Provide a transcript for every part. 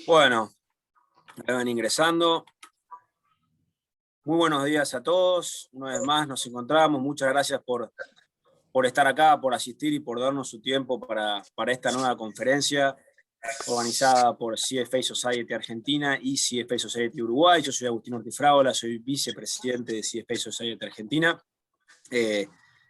Bueno, me van ingresando. Muy buenos días a todos. Una vez más nos encontramos. Muchas gracias por estar acá, por asistir y por darnos su tiempo para esta nueva conferencia organizada por CFA Society Argentina y CFA Society Uruguay. Yo soy Agustín Ortifragola, soy vicepresidente de CFA Society Argentina.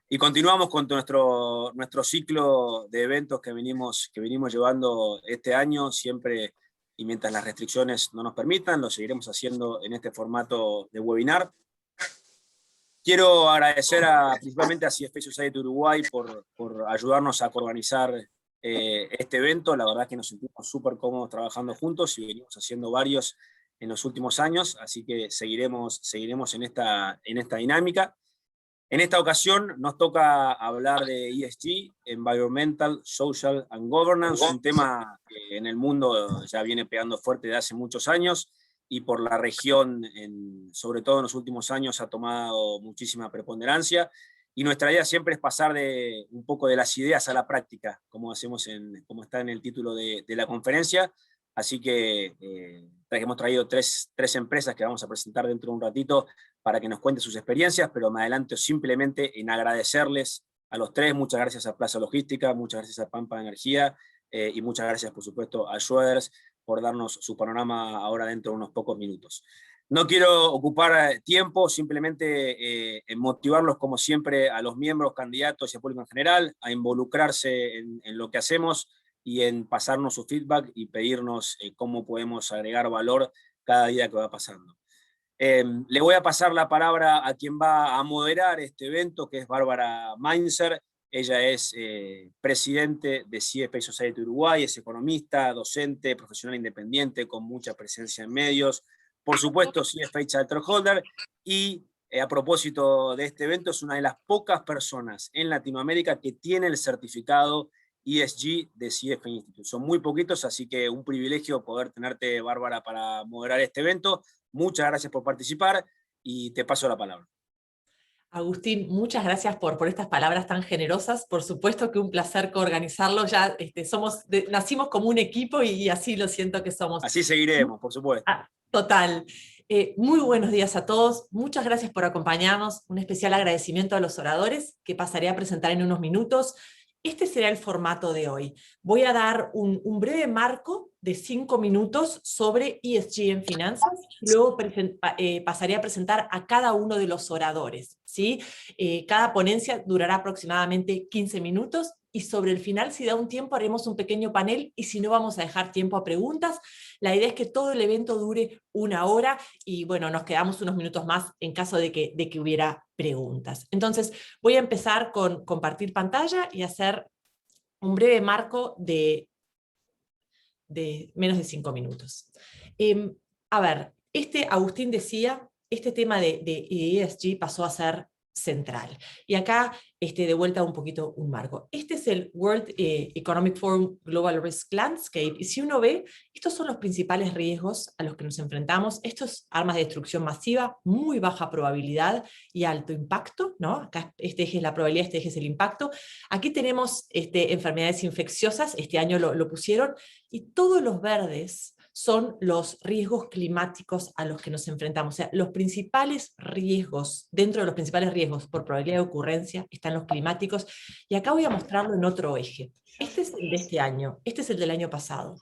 Y continuamos con nuestro ciclo de eventos que venimos llevando este año, siempre y mientras las restricciones no nos permitan, lo seguiremos haciendo en este formato de webinar. Quiero agradecer principalmente a CFA Society Uruguay por ayudarnos a organizar este evento. La verdad que nos sentimos súper cómodos trabajando juntos y venimos haciendo varios en los últimos años, así que seguiremos en esta dinámica. En esta ocasión nos toca hablar de ESG, Environmental, Social and Governance, un tema que en el mundo ya viene pegando fuerte desde hace muchos años y por la región, sobre todo en los últimos años, ha tomado muchísima preponderancia. Y nuestra idea siempre es pasar un poco de las ideas a la práctica, como está en el título de la conferencia. Así que hemos traído tres empresas que vamos a presentar dentro de un ratito para que nos cuenten sus experiencias, pero me adelanto simplemente en agradecerles a los tres. Muchas gracias a Plaza Logística, muchas gracias a Pampa Energía y muchas gracias, por supuesto, a Schroeders por darnos su panorama ahora dentro de unos pocos minutos. No quiero ocupar tiempo, simplemente motivarlos como siempre a los miembros, candidatos y al público en general a involucrarse en lo que hacemos y en pasarnos su feedback y pedirnos cómo podemos agregar valor cada día que va pasando. Le voy a pasar la palabra a quien va a moderar este evento, que es Bárbara Mainzer. Ella es presidente de CFA Society Uruguay, es economista, docente, profesional independiente, con mucha presencia en medios. Por supuesto, CFA Charter Holder, y a propósito de este evento, es una de las pocas personas en Latinoamérica que tiene el certificado ESG de CFA Institute. Son muy poquitos, así que un privilegio poder tenerte, Bárbara, para moderar este evento. Muchas gracias por participar y te paso la palabra. Agustín, muchas gracias por estas palabras tan generosas. Por supuesto que un placer coorganizarlo. Ya nacimos como un equipo y así lo siento que somos. Así seguiremos, por supuesto. Total. Muy buenos días a todos. Muchas gracias por acompañarnos. Un especial agradecimiento a los oradores que pasaré a presentar en unos minutos. Este será el formato de hoy. Voy a dar un breve marco de 5 minutos sobre ESG en finanzas, y luego pasaré a presentar a cada uno de los oradores, ¿sí? Cada ponencia durará aproximadamente 15 minutos, y sobre el final, si da un tiempo, haremos un pequeño panel, y si no, vamos a dejar tiempo a preguntas. La idea es que todo el evento dure 1 hora, y bueno, nos quedamos unos minutos más en caso de que hubiera preguntas. Entonces, voy a empezar con compartir pantalla y hacer un breve marco de menos de 5 minutos. A ver, Agustín decía, este tema de ESG pasó a ser central. Y acá, de vuelta un poquito un marco. Este es el World Economic Forum Global Risk Landscape, y si uno ve, estos son los principales riesgos a los que nos enfrentamos. Estos armas de destrucción masiva, muy baja probabilidad y alto impacto, ¿no? Acá este eje es la probabilidad, este eje es el impacto. Aquí tenemos enfermedades infecciosas, este año lo pusieron, y todos los verdes son los riesgos climáticos a los que nos enfrentamos. O sea, los principales riesgos, dentro de los principales riesgos por probabilidad de ocurrencia, están los climáticos, y acá voy a mostrarlo en otro eje. Este es el de este año, este es el del año pasado.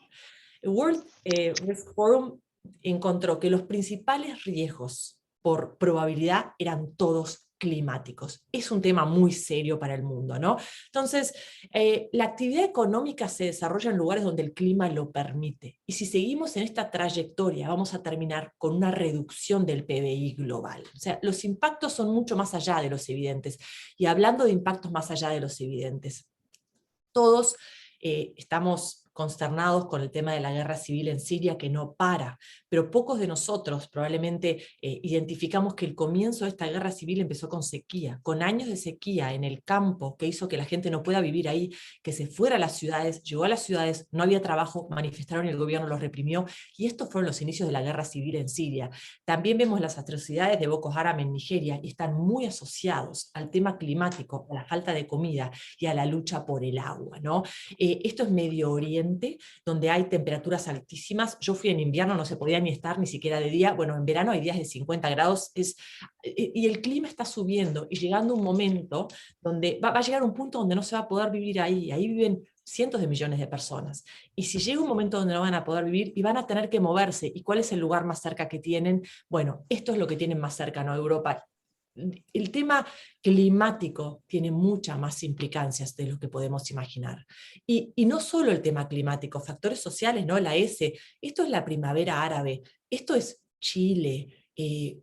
El World Risk Forum encontró que los principales riesgos por probabilidad eran todos climáticos. Es un tema muy serio para el mundo, ¿no? Entonces, la actividad económica se desarrolla en lugares donde el clima lo permite. Y si seguimos en esta trayectoria, vamos a terminar con una reducción del PBI global. O sea, los impactos son mucho más allá de los evidentes. Y hablando de impactos más allá de los evidentes, todos estamos consternados con el tema de la guerra civil en Siria que no para, pero pocos de nosotros probablemente identificamos que el comienzo de esta guerra civil empezó con sequía, con años de sequía en el campo que hizo que la gente no pueda vivir ahí, que se fuera a las ciudades, llegó a las ciudades, no había trabajo, manifestaron y el gobierno los reprimió, y estos fueron los inicios de la guerra civil en Siria. También vemos las atrocidades de Boko Haram en Nigeria y están muy asociados al tema climático, a la falta de comida y a la lucha por el agua, ¿no? Esto es Medio Oriente, donde hay temperaturas altísimas. Yo fui en invierno, no se podía ni estar ni siquiera de día. Bueno, en verano hay días de 50 grados, y el clima está subiendo y llegando un momento donde va a llegar un punto donde no se va a poder vivir ahí. Ahí viven cientos de millones de personas. Y si llega un momento donde no van a poder vivir y van a tener que moverse, ¿y cuál es el lugar más cerca que tienen? Bueno, esto es lo que tienen más cercano a Europa. El tema climático tiene muchas más implicancias de lo que podemos imaginar. Y no solo el tema climático, factores sociales, ¿no? La S, esto es la primavera árabe, esto es Chile,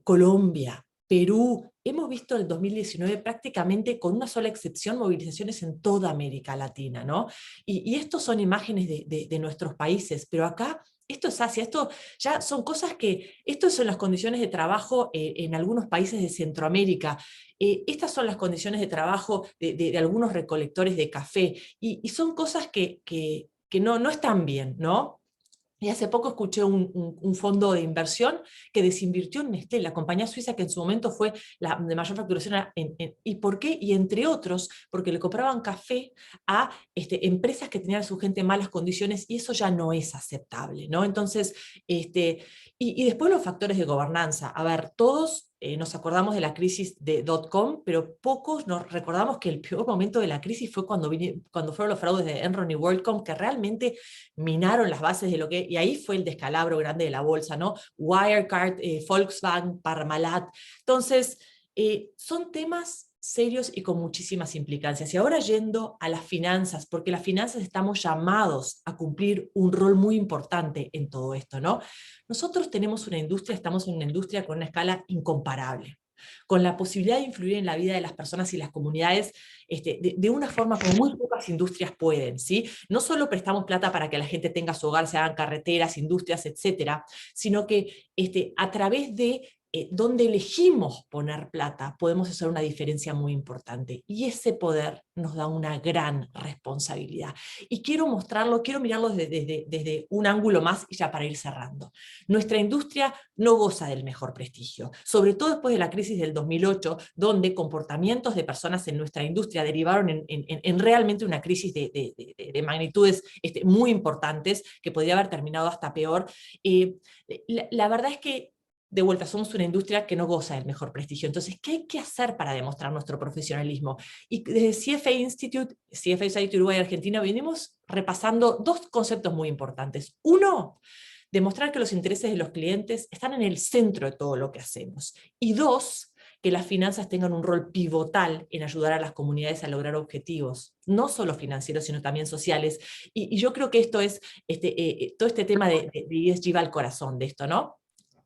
Colombia, Perú. Hemos visto el 2019 prácticamente, con una sola excepción, movilizaciones en toda América Latina, ¿no? Y estos son imágenes de nuestros países, pero acá esto es Asia, esto ya son cosas que, estas son las condiciones de trabajo en algunos países de Centroamérica, estas son las condiciones de trabajo de algunos recolectores de café, y son cosas que no están bien, ¿no? Y hace poco escuché un fondo de inversión que desinvirtió en Nestlé, la compañía suiza que en su momento fue la de mayor facturación. ¿Y por qué? Y entre otros, porque le compraban café a empresas que tenían a su gente en malas condiciones, y eso ya no es aceptable, ¿no? Entonces, y después los factores de gobernanza. A ver, todos nos acordamos de la crisis de .com, pero pocos nos recordamos que el peor momento de la crisis fue cuando fueron los fraudes de Enron y WorldCom, que realmente minaron las bases de lo que, y ahí fue el descalabro grande de la bolsa, ¿no? Wirecard, Volkswagen, Parmalat. Entonces, son temas serios y con muchísimas implicancias. Y ahora yendo a las finanzas, porque las finanzas estamos llamados a cumplir un rol muy importante en todo esto, ¿no? Nosotros tenemos una industria, estamos en una industria con una escala incomparable, con la posibilidad de influir en la vida de las personas y las comunidades de una forma como muy pocas industrias pueden, ¿sí? No solo prestamos plata para que la gente tenga su hogar, se hagan carreteras, industrias, etcétera, sino que a través de donde elegimos poner plata, podemos hacer una diferencia muy importante. Y ese poder nos da una gran responsabilidad. Y quiero mostrarlo, quiero mirarlo desde un ángulo más, y ya para ir cerrando. Nuestra industria no goza del mejor prestigio, sobre todo después de la crisis del 2008, donde comportamientos de personas en nuestra industria derivaron en realmente una crisis de magnitudes muy importantes, que podría haber terminado hasta peor. La verdad es que, de vuelta, somos una industria que no goza del mejor prestigio. Entonces, ¿qué hay que hacer para demostrar nuestro profesionalismo? Y desde CFA Institute Uruguay Argentina, venimos repasando dos conceptos muy importantes. Uno, demostrar que los intereses de los clientes están en el centro de todo lo que hacemos. Y dos, que las finanzas tengan un rol pivotal en ayudar a las comunidades a lograr objetivos, no solo financieros, sino también sociales. Y yo creo que esto es, todo este tema de ESG va al corazón de esto, ¿no?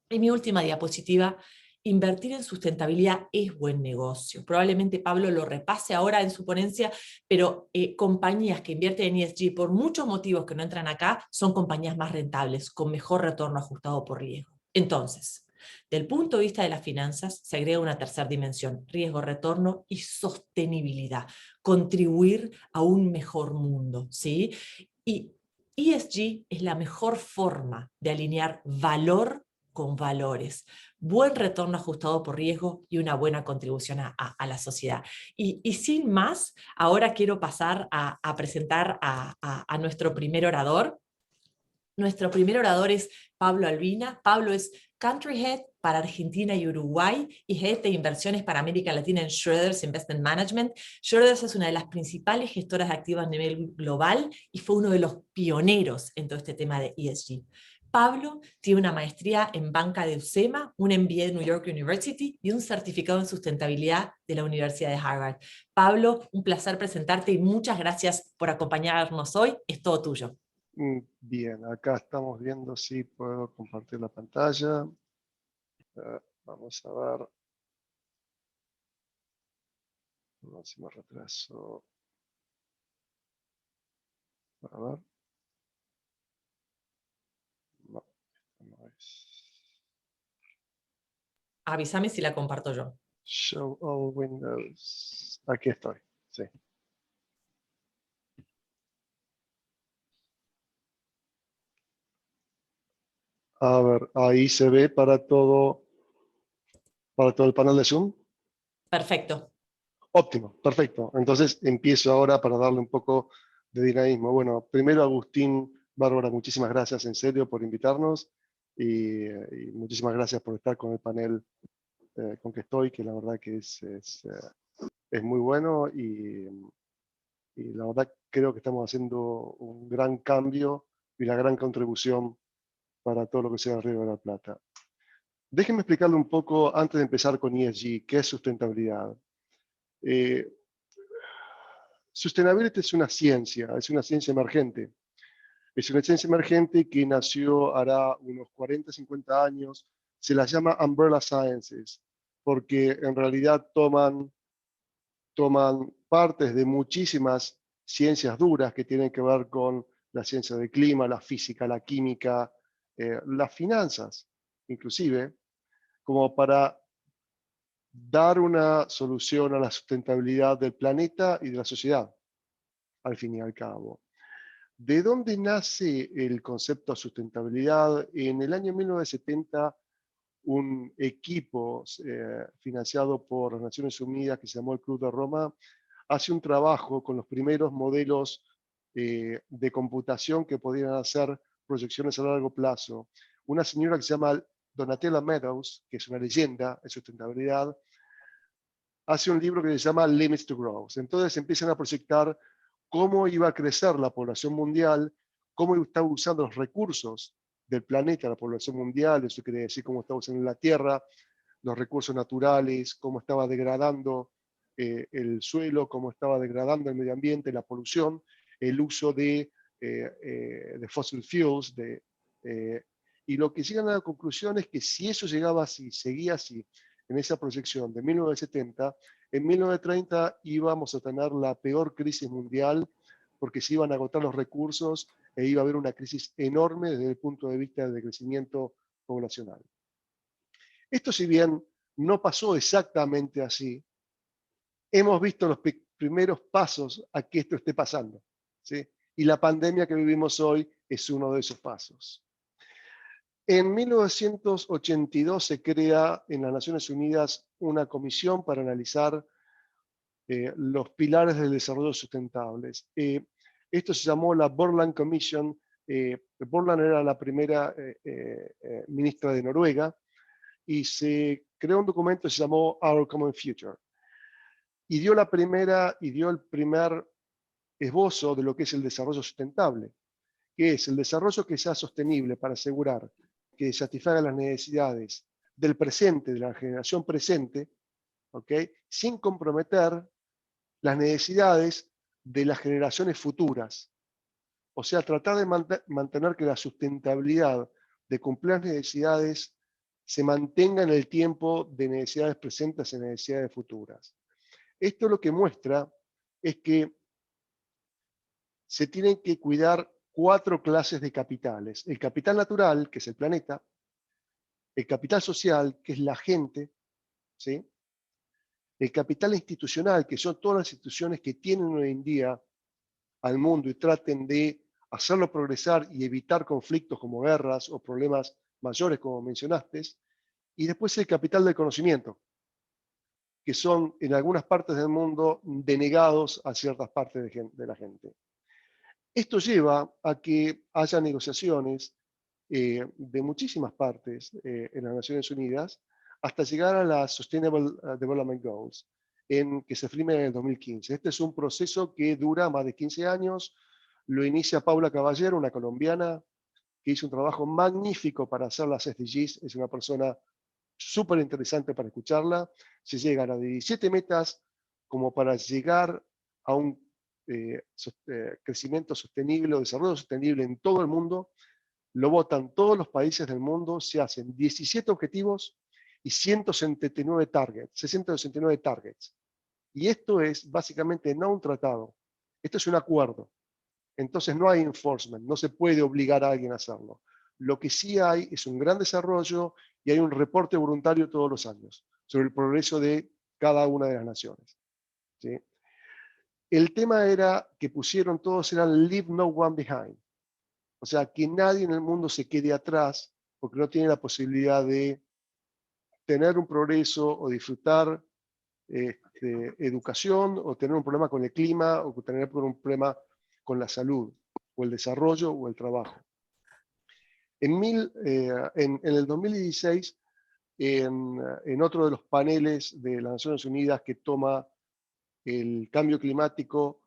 Y mi última diapositiva: invertir en sustentabilidad es buen negocio. Probablemente Pablo lo repase ahora en su ponencia, pero compañías que invierten en ESG por muchos motivos que no entran acá, son compañías más rentables, con mejor retorno ajustado por riesgo. Entonces, del punto de vista de las finanzas, se agrega una tercera dimensión: riesgo, retorno y sostenibilidad. Contribuir a un mejor mundo, ¿sí? Y ESG es la mejor forma de alinear valor con valores, buen retorno ajustado por riesgo y una buena contribución a la sociedad. Y sin más, ahora quiero pasar a presentar a nuestro primer orador. Nuestro primer orador es Pablo Albina. Pablo es Country Head para Argentina y Uruguay y Head de Inversiones para América Latina en Schroders Investment Management. Schroders es una de las principales gestoras de activos a nivel global y fue uno de los pioneros en todo este tema de ESG. Pablo tiene una maestría en banca de UCEMA, un MBA de New York University y un certificado en sustentabilidad de la Universidad de Harvard. Pablo, un placer presentarte y muchas gracias por acompañarnos hoy. Es todo tuyo. Bien, acá estamos viendo si puedo compartir la pantalla. Vamos a ver. No sé si me retraso. A ver. Avísame si la comparto yo. Show all windows. Aquí estoy. Sí. A ver, ahí se ve para todo el panel de Zoom. Perfecto. Óptimo, perfecto. Entonces empiezo ahora para darle un poco de dinamismo. Bueno, primero Agustín, Bárbara, muchísimas gracias en serio por invitarnos y muchísimas gracias por estar con el panel con que estoy, que la verdad que es muy bueno y la verdad creo que estamos haciendo un gran cambio y una gran contribución para todo lo que sea Río de la Plata. Déjenme explicarle un poco antes de empezar con ESG, qué es sustentabilidad. Sustainability es una ciencia emergente. Es una ciencia emergente que nació hará unos 40, 50 años. Se las llama Umbrella Sciences, porque en realidad toman partes de muchísimas ciencias duras que tienen que ver con la ciencia del clima, la física, la química, las finanzas, inclusive, como para dar una solución a la sustentabilidad del planeta y de la sociedad, al fin y al cabo. ¿De dónde nace el concepto de sustentabilidad? En el año 1970, un equipo financiado por las Naciones Unidas que se llamó el Club de Roma, hace un trabajo con los primeros modelos de computación que podían hacer proyecciones a largo plazo. Una señora que se llama Donatella Meadows, que es una leyenda en sustentabilidad, hace un libro que se llama Limits to Growth. Entonces empiezan a proyectar cómo iba a crecer la población mundial, cómo estaba usando los recursos del planeta, la población mundial, eso quiere decir cómo estaba usando la tierra, los recursos naturales, cómo estaba degradando el suelo, cómo estaba degradando el medio ambiente, la polución, el uso de fossil fuels, y lo que llegan a la conclusión es que si eso llegaba así, seguía así, en esa proyección de 1970, en 1930 íbamos a tener la peor crisis mundial porque se iban a agotar los recursos e iba a haber una crisis enorme desde el punto de vista del crecimiento poblacional. Esto, si bien no pasó exactamente así, hemos visto los primeros pasos a que esto esté pasando, ¿sí? Y la pandemia que vivimos hoy es uno de esos pasos. En 1982 se crea en las Naciones Unidas una comisión para analizar los pilares del desarrollo sustentable. Esto se llamó la Borland Commission. Borland era la primera ministra de Noruega y se creó un documento que se llamó Our Common Future. Y dio el primer esbozo de lo que es el desarrollo sustentable, que es el desarrollo que sea sostenible para asegurar que satisfaga las necesidades del presente, de la generación presente, ¿okay? Sin comprometer las necesidades de las generaciones futuras. O sea, tratar de mantener que la sustentabilidad de cumplir las necesidades se mantenga en el tiempo de necesidades presentes y necesidades futuras. Esto lo que muestra es que se tienen que cuidar 4 clases de capitales. El capital natural, que es el planeta, el capital social, que es la gente, ¿sí? El capital institucional, que son todas las instituciones que tienen hoy en día al mundo y traten de hacerlo progresar y evitar conflictos como guerras o problemas mayores, como mencionaste, y después el capital del conocimiento, que son en algunas partes del mundo denegados a ciertas partes de la gente. Esto lleva a que haya negociaciones de muchísimas partes en las Naciones Unidas hasta llegar a las Sustainable Development Goals, que se firme en el 2015. Este es un proceso que dura más de 15 años. Lo inicia Paula Caballero, una colombiana que hizo un trabajo magnífico para hacer las SDGs. Es una persona súper interesante para escucharla. Se llegan a 17 metas como para llegar a un crecimiento sostenible o desarrollo sostenible en todo el mundo. Lo votan todos los países del mundo, se hacen 17 objetivos y 169 targets, 669 targets. Y esto es básicamente no un tratado, esto es un acuerdo. Entonces no hay enforcement, no se puede obligar a alguien a hacerlo. Lo que sí hay es un gran desarrollo y hay un reporte voluntario todos los años sobre el progreso de cada una de las naciones, ¿sí? El tema era que pusieron todos, eran leave no one behind. O sea, que nadie en el mundo se quede atrás porque no tiene la posibilidad de tener un progreso o disfrutar educación o tener un problema con el clima o tener un problema con la salud o el desarrollo o el trabajo. En el 2016, en otro de los paneles de las Naciones Unidas que toma el cambio climático,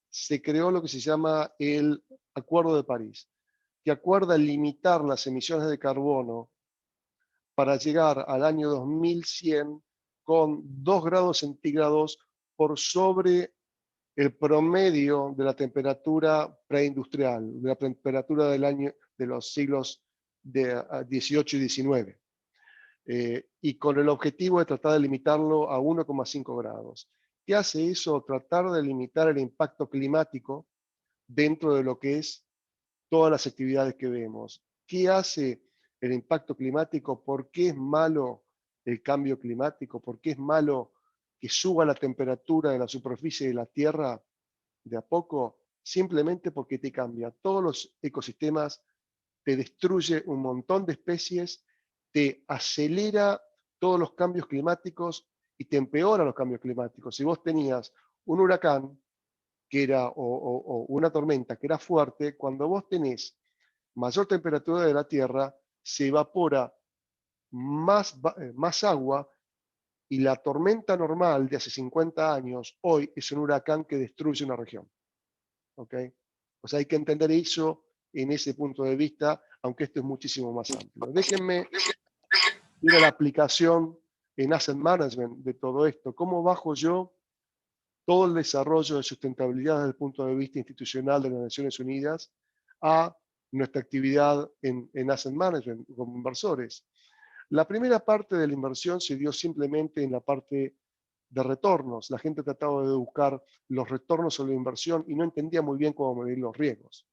se creó lo que se llama el Acuerdo de París, que acuerda limitar las emisiones de carbono para llegar al año 2100 con 2 grados centígrados por sobre el promedio de la temperatura preindustrial, de la temperatura de los siglos de 18 y 19, y con el objetivo de tratar de limitarlo a 1,5 grados. ¿Qué hace eso? Tratar de limitar el impacto climático dentro de lo que es todas las actividades que vemos. ¿Qué hace el impacto climático? ¿Por qué es malo el cambio climático? ¿Por qué es malo que suba la temperatura de la superficie de la Tierra de a poco? Simplemente porque te cambia todos los ecosistemas, te destruye un montón de especies, te acelera todos los cambios climáticos y te empeora los cambios climáticos. Si vos tenías un huracán que era, o una tormenta que era fuerte, cuando vos tenés mayor temperatura de la Tierra, se evapora más agua y la tormenta normal de hace 50 años hoy es un huracán que destruye una región. ¿Ok? O sea, hay que entender eso en ese punto de vista, aunque esto es muchísimo más amplio. Déjenme ir a la aplicación en Asset Management de todo esto. ¿Cómo bajo yo todo el desarrollo de sustentabilidad desde el punto de vista institucional de las Naciones Unidas a nuestra actividad en Asset Management como inversores? La primera parte de la inversión se dio simplemente en la parte de retornos. La gente trataba de buscar los retornos sobre la inversión y no entendía muy bien cómo medir los riesgos.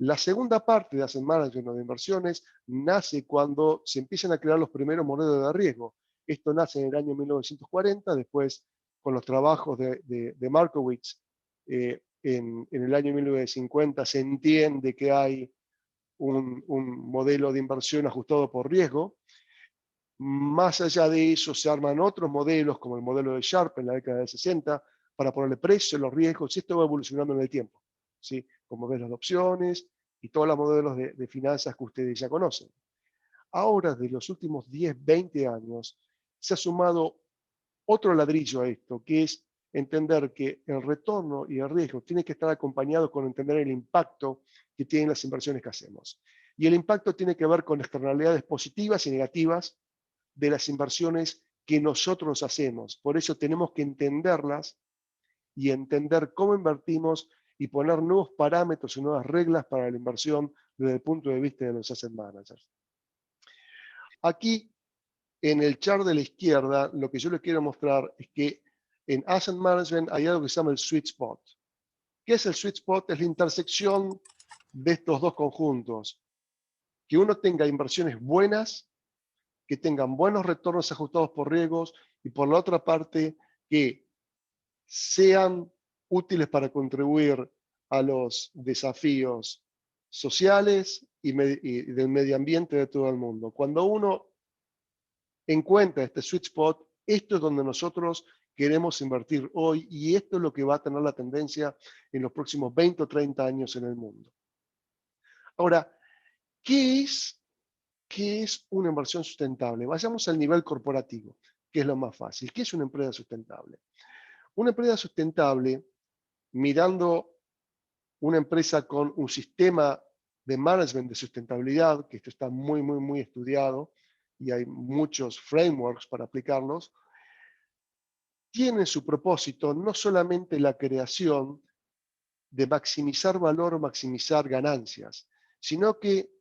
La segunda parte de Asset Management o de inversiones nace cuando se empiezan a crear los primeros modelos de riesgo. Esto nace en el año 1940, después con los trabajos de Markowitz en el año 1950 se entiende que hay un modelo de inversión ajustado por riesgo. Más allá de eso se arman otros modelos, como el modelo de Sharpe en la década de 60, para ponerle precio a los riesgos, y esto va evolucionando en el tiempo, ¿sí? Como modelos de opciones y todos los modelos de finanzas que ustedes ya conocen. Ahora, de los últimos 10, 20 años, se ha sumado otro ladrillo a esto, que es entender que el retorno y el riesgo tiene que estar acompañado con entender el impacto que tienen las inversiones que hacemos. Y el impacto tiene que ver con externalidades positivas y negativas de las inversiones que nosotros hacemos. Por eso tenemos que entenderlas y entender cómo invertimos y poner nuevos parámetros y nuevas reglas para la inversión desde el punto de vista de los asset managers. Aquí, en el chart de la izquierda, lo que yo les quiero mostrar es que en asset management hay algo que se llama el sweet spot. ¿Qué es el sweet spot? Es la intersección de estos dos conjuntos. Que uno tenga inversiones buenas, que tengan buenos retornos ajustados por riesgos y por la otra parte que sean útiles para contribuir a los desafíos sociales y del medio ambiente de todo el mundo. Cuando uno encuentra este sweet spot, esto es donde nosotros queremos invertir hoy y esto es lo que va a tener la tendencia en los próximos 20 o 30 años en el mundo. Ahora, ¿qué es una inversión sustentable? Vayamos al nivel corporativo, que es lo más fácil. ¿Qué es una empresa sustentable? Una empresa sustentable, mirando una empresa con un sistema de management de sustentabilidad, que esto está muy, muy, muy estudiado y hay muchos frameworks para aplicarlos, tiene su propósito no solamente la creación de maximizar valor o maximizar ganancias, sino que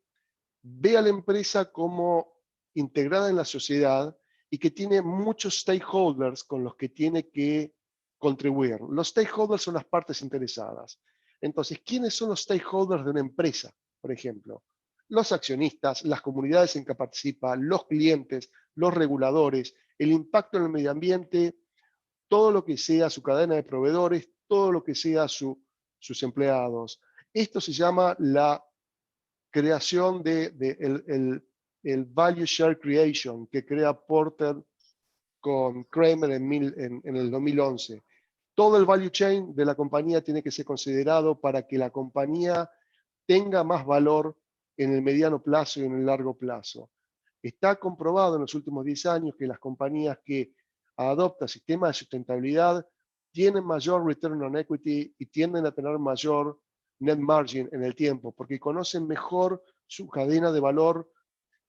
ve a la empresa como integrada en la sociedad y que tiene muchos stakeholders con los que tiene que contribuir. Los stakeholders son las partes interesadas. Entonces, ¿quiénes son los stakeholders de una empresa, por ejemplo? los accionistas, las comunidades en que participa, los clientes, los reguladores, el impacto en el medio ambiente, todo lo que sea su cadena de proveedores, todo lo que sea sus empleados. Esto se llama la creación el Value Share Creation que crea Porter con Kramer en el 2011. Todo el value chain de la compañía tiene que ser considerado para que la compañía tenga más valor en el mediano plazo y en el largo plazo. Está comprobado en los últimos 10 años que las compañías que adoptan sistemas de sustentabilidad tienen mayor return on equity y tienden a tener mayor net margin en el tiempo, porque conocen mejor su cadena de valor,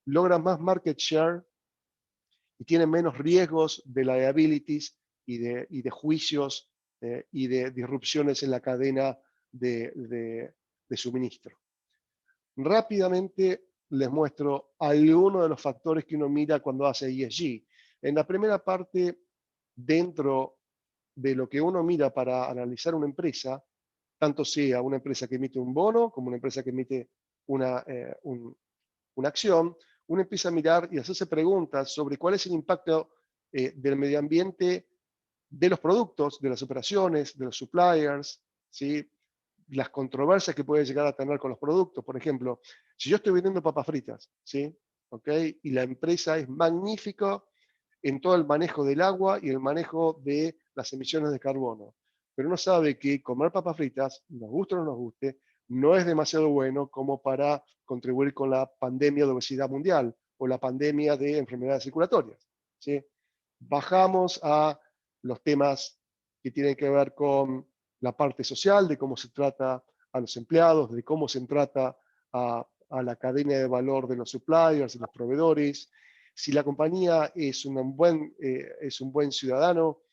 logran más market share y tienen menos riesgos de liabilities y de juicios y de disrupciones en la cadena de suministro. Rápidamente les muestro algunos de los factores que uno mira cuando hace ESG. En la primera parte, dentro de lo que uno mira para analizar una empresa, tanto sea una empresa que emite un bono como una empresa que emite una acción, uno empieza a mirar y hacerse preguntas sobre cuál es el impacto del medio ambiente de los productos, de las operaciones, de los suppliers, ¿sí? Las controversias que puede llegar a tener con los productos. Por ejemplo, si yo estoy vendiendo papas fritas, ¿sí? ¿Okay? Y la empresa es magnífica en todo el manejo del agua y el manejo de las emisiones de carbono, pero uno sabe que comer papas fritas, nos guste o no nos guste, no es demasiado bueno como para contribuir con la pandemia de obesidad mundial o la pandemia de enfermedades circulatorias, ¿sí? Bajamos a los temas que tienen que ver con la parte social, de cómo se trata a los empleados, de cómo se trata a la cadena de valor de los suppliers, de los proveedores. Si la compañía es un buen ciudadano,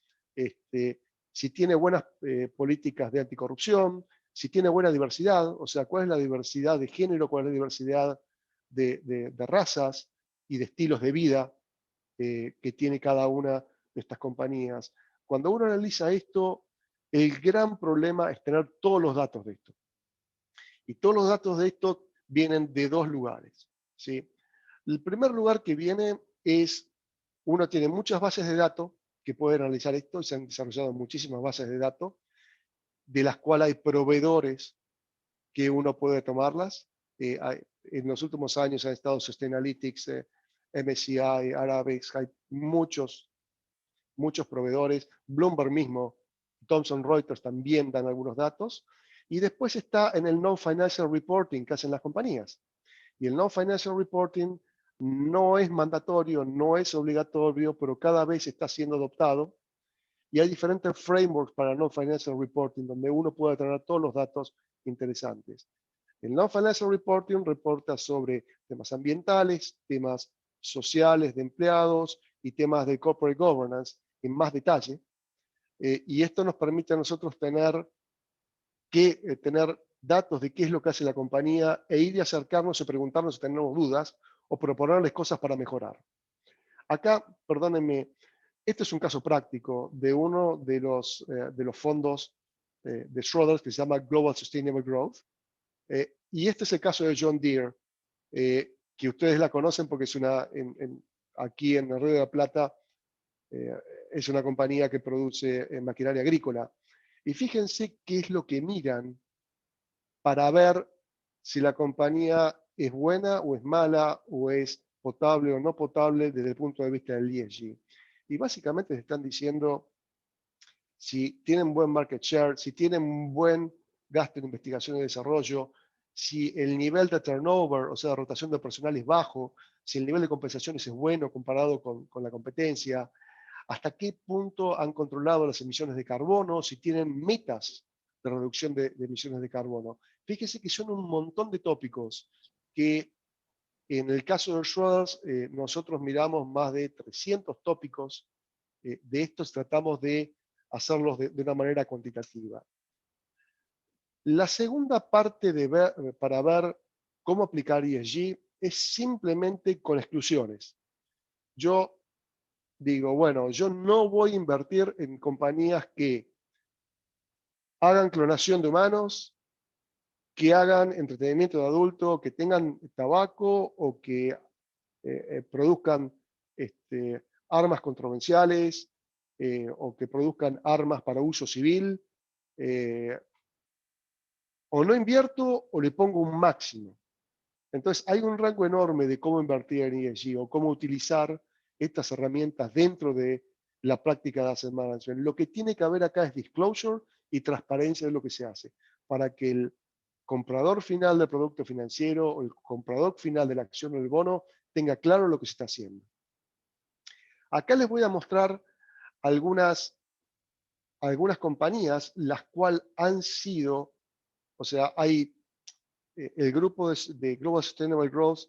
si tiene buenas políticas de anticorrupción, si tiene buena diversidad, o sea, cuál es la diversidad de género, cuál es la diversidad de razas y de estilos de vida que tiene cada una de estas compañías. Cuando uno analiza esto, el gran problema es tener todos los datos de esto. Y todos los datos de esto vienen de dos lugares, ¿sí? El primer lugar que viene es, uno tiene muchas bases de datos que pueden analizar esto, y se han desarrollado muchísimas bases de datos, de las cuales hay proveedores que uno puede tomarlas. En los últimos años han estado Sustainalytics, MSCI, Arabex, hay muchos proveedores, Bloomberg mismo, Thomson Reuters también dan algunos datos, y después está en el non-financial reporting que hacen las compañías. Y el non-financial reporting no es mandatorio, no es obligatorio, pero cada vez está siendo adoptado. Y hay diferentes frameworks para non-financial reporting donde uno puede tener todos los datos interesantes. El non-financial reporting reporta sobre temas ambientales, temas sociales de empleados y temas de corporate governance en más detalle. Y esto nos permite a nosotros tener datos de qué es lo que hace la compañía e ir y acercarnos y preguntarnos si tenemos dudas o proponerles cosas para mejorar. Acá, perdónenme, este es un caso práctico de uno de los fondos de Schroders que se llama Global Sustainable Growth. Y este es el caso de John Deere, que ustedes la conocen porque es aquí en el Río de la Plata, es una compañía que produce maquinaria agrícola. Y fíjense qué es lo que miran para ver si la compañía es buena o es mala, o es potable o no potable desde el punto de vista del ESG. Y básicamente se están diciendo si tienen buen market share, si tienen un buen gasto en investigación y desarrollo, si el nivel de turnover, o sea, de rotación de personal es bajo, si el nivel de compensaciones es bueno comparado con la competencia, hasta qué punto han controlado las emisiones de carbono, si tienen metas de reducción de emisiones de carbono. Fíjese que son un montón de tópicos que en el caso de Schroders nosotros miramos más de 300 tópicos de estos, tratamos de hacerlos de una manera cuantitativa. La segunda parte para ver cómo aplicar ESG es simplemente con exclusiones. Yo digo, bueno, yo no voy a invertir en compañías que hagan clonación de humanos, que hagan entretenimiento de adulto, que tengan tabaco o que produzcan armas controversiales o que produzcan armas para uso civil. O no invierto o le pongo un máximo. Entonces hay un rango enorme de cómo invertir en ESG o cómo utilizar estas herramientas dentro de la práctica de asset management. Lo que tiene que haber acá es disclosure y transparencia de lo que se hace, para que el comprador final del producto financiero o el comprador final de la acción o el bono tenga claro lo que se está haciendo. Acá les voy a mostrar algunas compañías las cuales han sido, o sea, hay el grupo de Global Sustainable Growth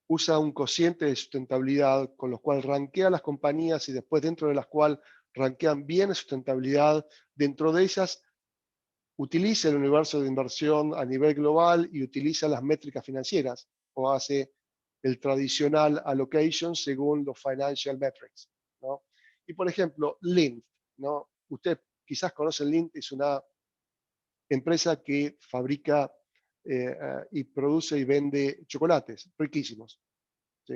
usa un cociente de sustentabilidad con los cual rankea las compañías y después dentro de las cuales rankean bien de sustentabilidad. Dentro de esas utiliza el universo de inversión a nivel global y utiliza las métricas financieras o hace el tradicional allocation según los financial metrics, ¿no? Y por ejemplo, Lindt, ¿no? Usted quizás conoce Lindt, es una empresa que fabrica y produce y vende chocolates riquísimos, ¿sí?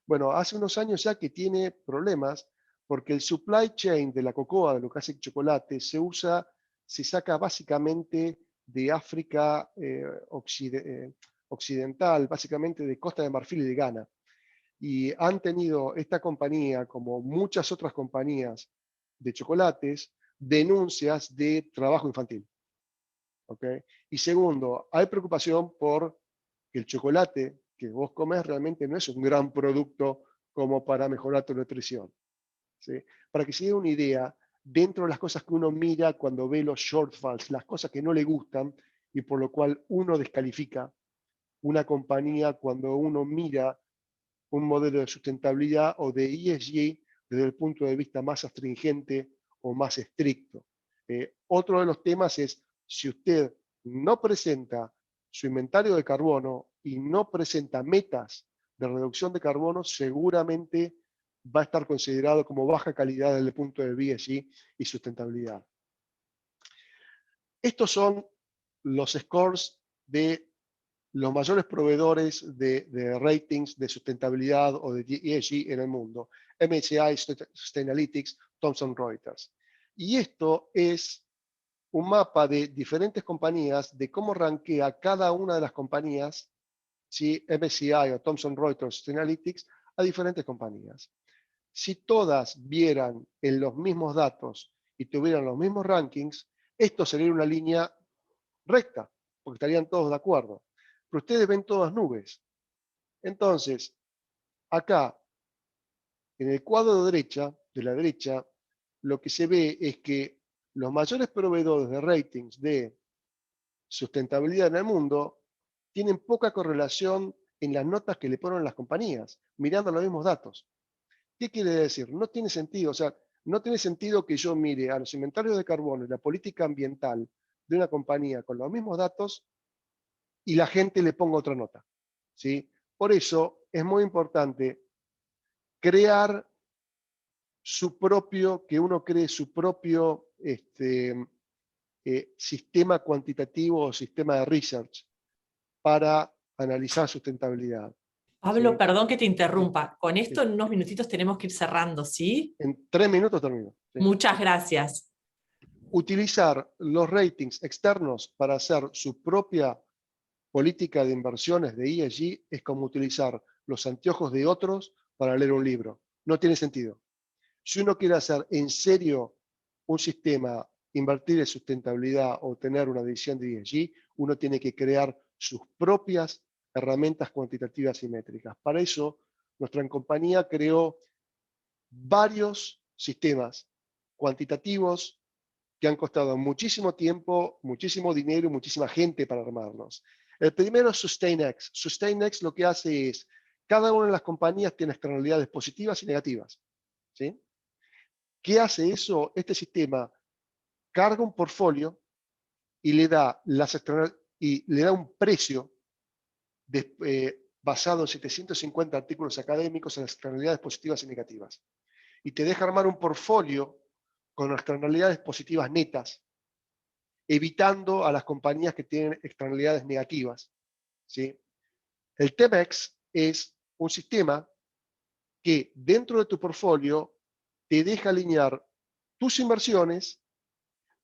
Bueno, hace unos años ya que tiene problemas porque el supply chain de la cocoa, de lo que hace el chocolate, se saca básicamente de África occidental, básicamente de Costa de Marfil y de Ghana. Y han tenido esta compañía, como muchas otras compañías de chocolates, denuncias de trabajo infantil. ¿Okay? Y segundo, hay preocupación por que el chocolate que vos comes realmente no es un gran producto como para mejorar tu nutrición, ¿sí? Para que se dé una idea, dentro de las cosas que uno mira cuando ve los shortfalls, las cosas que no le gustan y por lo cual uno descalifica una compañía cuando uno mira un modelo de sustentabilidad o de ESG desde el punto de vista más astringente o más estricto. Otro de los temas es, si usted no presenta su inventario de carbono y no presenta metas de reducción de carbono, seguramente va a estar considerado como baja calidad desde el punto de vista ESG y sustentabilidad. Estos son los scores de los mayores proveedores de ratings de sustentabilidad o de ESG en el mundo: MSCI, Sustainalytics, Thomson Reuters. Y esto es un mapa de diferentes compañías, de cómo rankea cada una de las compañías, ¿sí? MSCI o Thomson Reuters, Sustainalytics, a diferentes compañías. Si todas vieran en los mismos datos y tuvieran los mismos rankings, esto sería una línea recta, porque estarían todos de acuerdo. Pero ustedes ven todas nubes. Entonces, acá, en el cuadro de la derecha, lo que se ve es que los mayores proveedores de ratings de sustentabilidad en el mundo tienen poca correlación en las notas que le ponen las compañías, mirando los mismos datos. ¿Qué quiere decir? No tiene sentido. O sea, no tiene sentido que yo mire a los inventarios de carbono y la política ambiental de una compañía con los mismos datos y la gente le ponga otra nota, ¿sí? Por eso es muy importante crear que uno cree su propio sistema cuantitativo o sistema de research para analizar sustentabilidad. Pablo, ¿Sí? perdón que te Sí, interrumpa. Con esto sí. en unos minutitos tenemos que ir cerrando, ¿sí? En 3 minutos termino. ¿Sí? Muchas gracias. Utilizar los ratings externos para hacer su propia política de inversiones de ESG es como utilizar los anteojos de otros para leer un libro. No tiene sentido. Si uno quiere hacer en serio un sistema, invertir en sustentabilidad o tener una visión de ESG, uno tiene que crear sus propias herramientas cuantitativas y métricas. Para eso, nuestra compañía creó varios sistemas cuantitativos que han costado muchísimo tiempo, muchísimo dinero y muchísima gente para armarlos. El primero es SustainX. SustainX lo que hace es, cada una de las compañías tiene externalidades positivas y negativas, ¿sí? ¿Qué hace eso? Este sistema carga un portfolio y le da un precio basado en 750 artículos académicos en las externalidades positivas y negativas. Y te deja armar un portfolio con externalidades positivas netas evitando a las compañías que tienen externalidades negativas, ¿sí? El TEMEX es un sistema que dentro de tu portfolio te deja alinear tus inversiones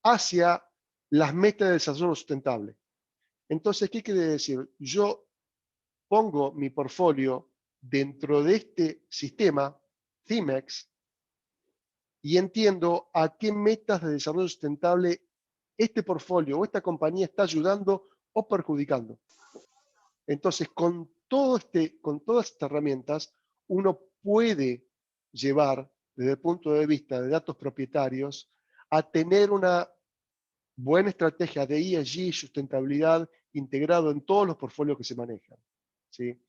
hacia las metas de desarrollo sustentable. Entonces, ¿qué quiere decir? Yo pongo mi portfolio dentro de este sistema, TEMEX, y entiendo a qué metas de desarrollo sustentable este portfolio o esta compañía está ayudando o perjudicando. Entonces, con todas estas herramientas, uno puede llevar, desde el punto de vista de datos propietarios, a tener una buena estrategia de ESG y sustentabilidad integrado en todos los portfolios que se manejan, ¿sí?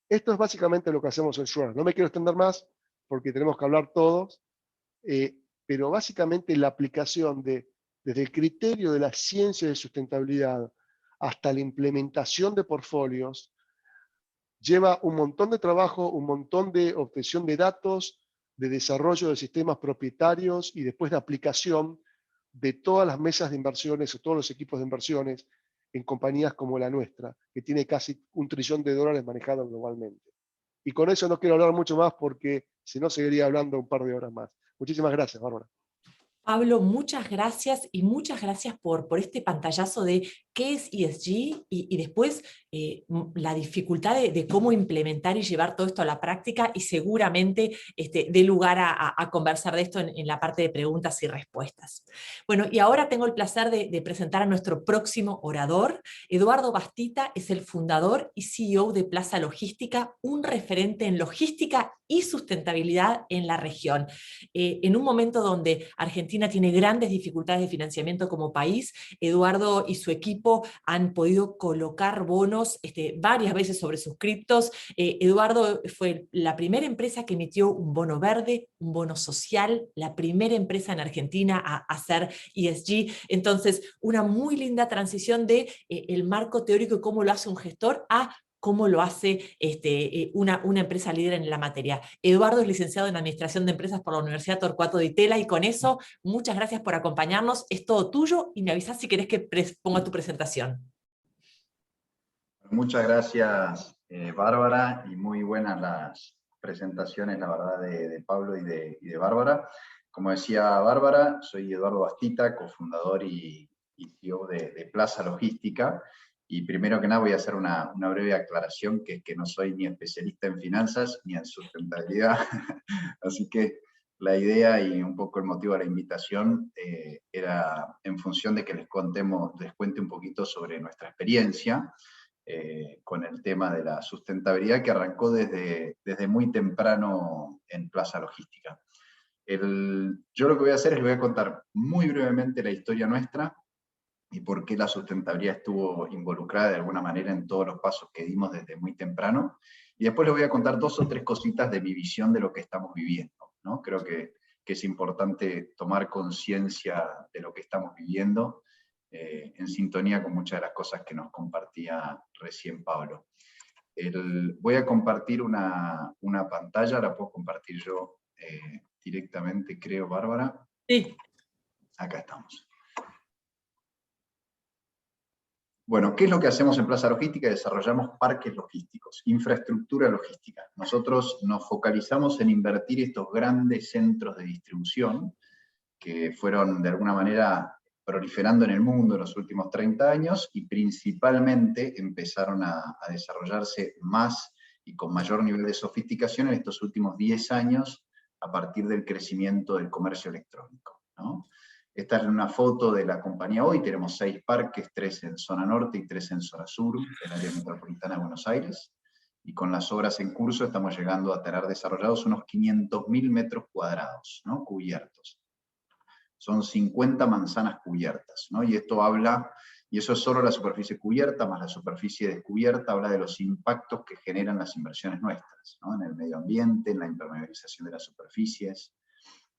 Esto es básicamente lo que hacemos en Schroders. No me quiero extender más porque tenemos que hablar todos, pero básicamente la aplicación desde el criterio de la ciencia de sustentabilidad hasta la implementación de portfolios lleva un montón de trabajo, un montón de obtención de datos, de desarrollo de sistemas propietarios y después de aplicación de todas las mesas de inversiones o todos los equipos de inversiones en compañías como la nuestra, que tiene casi $1 trillón manejados globalmente. Y con eso no quiero hablar mucho más porque si no seguiría hablando un par de horas más. Muchísimas gracias, Bárbara. Pablo, muchas gracias y muchas gracias por este pantallazo de qué es ESG y después la dificultad de cómo implementar y llevar todo esto a la práctica y seguramente dé lugar a conversar de esto en la parte de preguntas y respuestas. Bueno, y ahora tengo el placer de presentar a nuestro próximo orador. Eduardo Bastita es el fundador y CEO de Plaza Logística, un referente en logística y sustentabilidad en la región. En un momento donde Argentina tiene grandes dificultades de financiamiento como país, Eduardo y su equipo han podido colocar bonos varias veces sobresuscriptos. Eduardo fue la primera empresa que emitió un bono verde, un bono social, la primera empresa en Argentina a hacer ESG. Entonces, una muy linda transición de el marco teórico y cómo lo hace un gestor a cómo lo hace una empresa líder en la materia. Eduardo es licenciado en Administración de Empresas por la Universidad Torcuato Di Tella y con eso, muchas gracias por acompañarnos. Es todo tuyo y me avisas si querés que ponga tu presentación. Muchas gracias, Bárbara, y muy buenas las presentaciones, la verdad, de Pablo y de Bárbara. Como decía Bárbara, soy Eduardo Bastita, cofundador y CEO de Plaza Logística. Y primero que nada voy a hacer una breve aclaración, que es que no soy ni especialista en finanzas ni en sustentabilidad. Así que la idea y un poco el motivo de la invitación era en función de que les cuente un poquito sobre nuestra experiencia con el tema de la sustentabilidad que arrancó desde muy temprano en Plaza Logística. Yo lo que voy a hacer es les voy a contar muy brevemente la historia nuestra y por qué la sustentabilidad estuvo involucrada de alguna manera en todos los pasos que dimos desde muy temprano. Y después les voy a contar 2 o 3 cositas de mi visión de lo que estamos viviendo, ¿no? Creo que es importante tomar conciencia de lo que estamos viviendo, en sintonía con muchas de las cosas que nos compartía recién Pablo. Voy a compartir una pantalla, la puedo compartir yo directamente, creo, Bárbara. Sí. Acá estamos. Bueno, ¿qué es lo que hacemos en Plaza Logística? Desarrollamos parques logísticos, infraestructura logística. Nosotros nos focalizamos en invertir estos grandes centros de distribución que fueron de alguna manera proliferando en el mundo en los últimos 30 años y principalmente empezaron a desarrollarse más y con mayor nivel de sofisticación en estos últimos 10 años a partir del crecimiento del comercio electrónico, ¿no? Esta es una foto de la compañía hoy. Tenemos 6 parques, 3 en zona norte y 3 en zona sur del área metropolitana de Buenos Aires. Y con las obras en curso estamos llegando a tener desarrollados unos 500.000 metros cuadrados, ¿no? Cubiertos. Son 50 manzanas cubiertas, ¿no? Y esto habla, y eso es solo la superficie cubierta, más la superficie descubierta, habla de los impactos que generan las inversiones nuestras, ¿no? En el medio ambiente, en la impermeabilización de las superficies.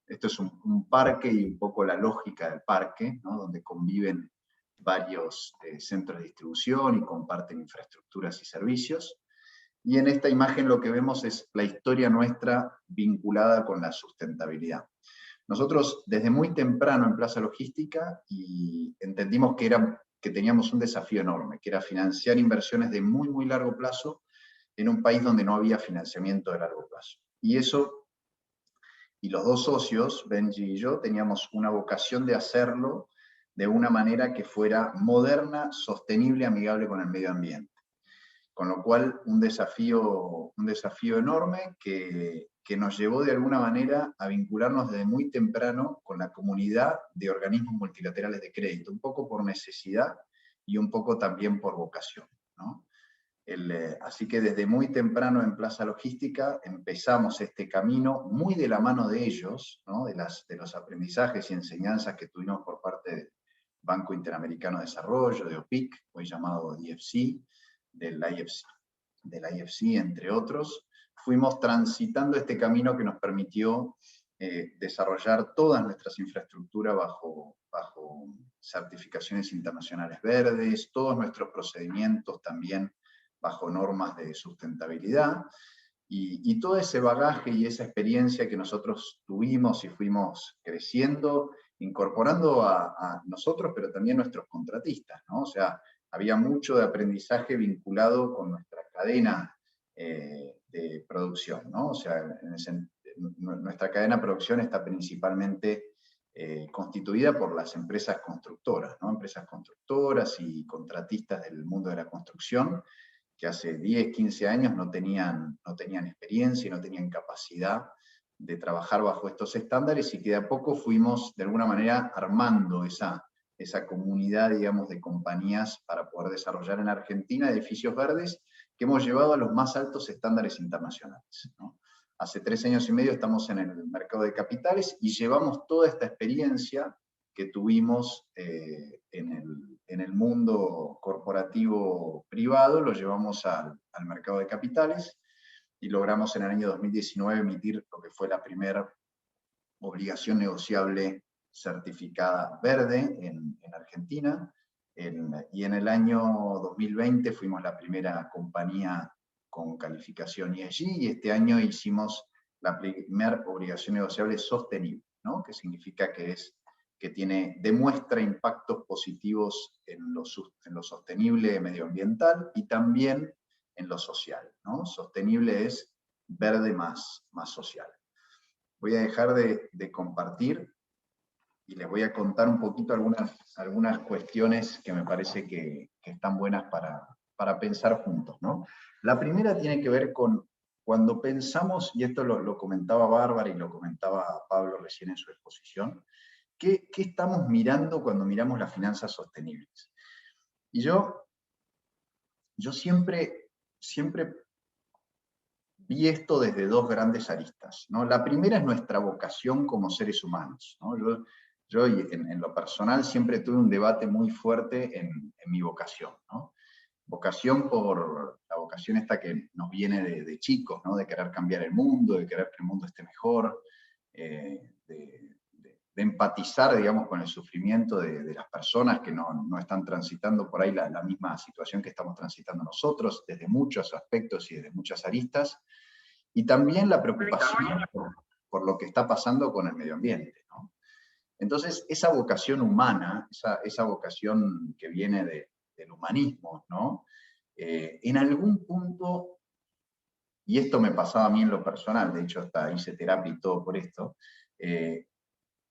Esto es un parque y un poco la lógica del parque, ¿no? Donde conviven varios centros de distribución y comparten infraestructuras y servicios. Y en esta imagen lo que vemos es la historia nuestra vinculada con la sustentabilidad. Nosotros desde muy temprano en Plaza Logística y entendimos que teníamos un desafío enorme, que era financiar inversiones de muy, muy largo plazo en un país donde no había financiamiento de largo plazo. Y eso, y los dos socios, Benji y yo, teníamos una vocación de hacerlo de una manera que fuera moderna, sostenible, amigable con el medio ambiente. Con lo cual, un desafío enorme que nos llevó de alguna manera a vincularnos desde muy temprano con la comunidad de organismos multilaterales de crédito, un poco por necesidad y un poco también por vocación, ¿no? Así que desde muy temprano en Plaza Logística empezamos este camino muy de la mano de ellos, ¿no? de los aprendizajes y enseñanzas que tuvimos por parte del Banco Interamericano de Desarrollo, de OPIC, hoy llamado DFC, del IFC, entre otros. Fuimos transitando este camino que nos permitió desarrollar todas nuestras infraestructuras bajo certificaciones internacionales verdes, todos nuestros procedimientos también bajo normas de sustentabilidad, y todo ese bagaje y esa experiencia que nosotros tuvimos y fuimos creciendo, incorporando a nosotros, pero también nuestros contratistas, ¿no? O sea, había mucho de aprendizaje vinculado con nuestra cadena de producción, ¿no? O sea, nuestra cadena de producción está principalmente constituida por las empresas constructoras, ¿no? Empresas constructoras y contratistas del mundo de la construcción, que hace 10, 15 años no tenían experiencia y no tenían capacidad de trabajar bajo estos estándares, y que de a poco fuimos de alguna manera armando esa comunidad, digamos, de compañías para poder desarrollar en Argentina edificios verdes que hemos llevado a los más altos estándares internacionales, ¿no? Hace 3 años y medio estamos en el mercado de capitales y llevamos toda esta experiencia que tuvimos en el mundo corporativo privado, lo llevamos al mercado de capitales y logramos en el año 2019 emitir lo que fue la primera obligación negociable certificada verde en Argentina, y en el año 2020 fuimos la primera compañía con calificación ESG, y este año hicimos la primera obligación negociable sostenible, ¿no? Que significa que demuestra impactos positivos en lo sostenible medioambiental y también en lo social, ¿no? Sostenible es verde más social. Voy a dejar de compartir y les voy a contar un poquito algunas cuestiones que me parece que están buenas para pensar juntos, ¿no? La primera tiene que ver con cuando pensamos, y esto lo comentaba Bárbara y lo comentaba Pablo recién en su exposición, ¿qué estamos mirando cuando miramos las finanzas sostenibles? Y yo siempre vi esto desde 2 grandes aristas, ¿no? La primera es nuestra vocación como seres humanos, ¿no? Yo en lo personal siempre tuve un debate muy fuerte en mi vocación, ¿no? Vocación por la vocación esta que nos viene de chicos, ¿no? De querer cambiar el mundo, de querer que el mundo esté mejor, de empatizar, digamos, con el sufrimiento de las personas que no están transitando por ahí la misma situación que estamos transitando nosotros, desde muchos aspectos y desde muchas aristas, y también la preocupación por lo que está pasando con el medio ambiente, ¿no? Entonces, esa vocación humana, esa vocación que viene del humanismo, ¿no? En algún punto, y esto me pasaba a mí en lo personal, de hecho hasta hice terapia y todo por esto,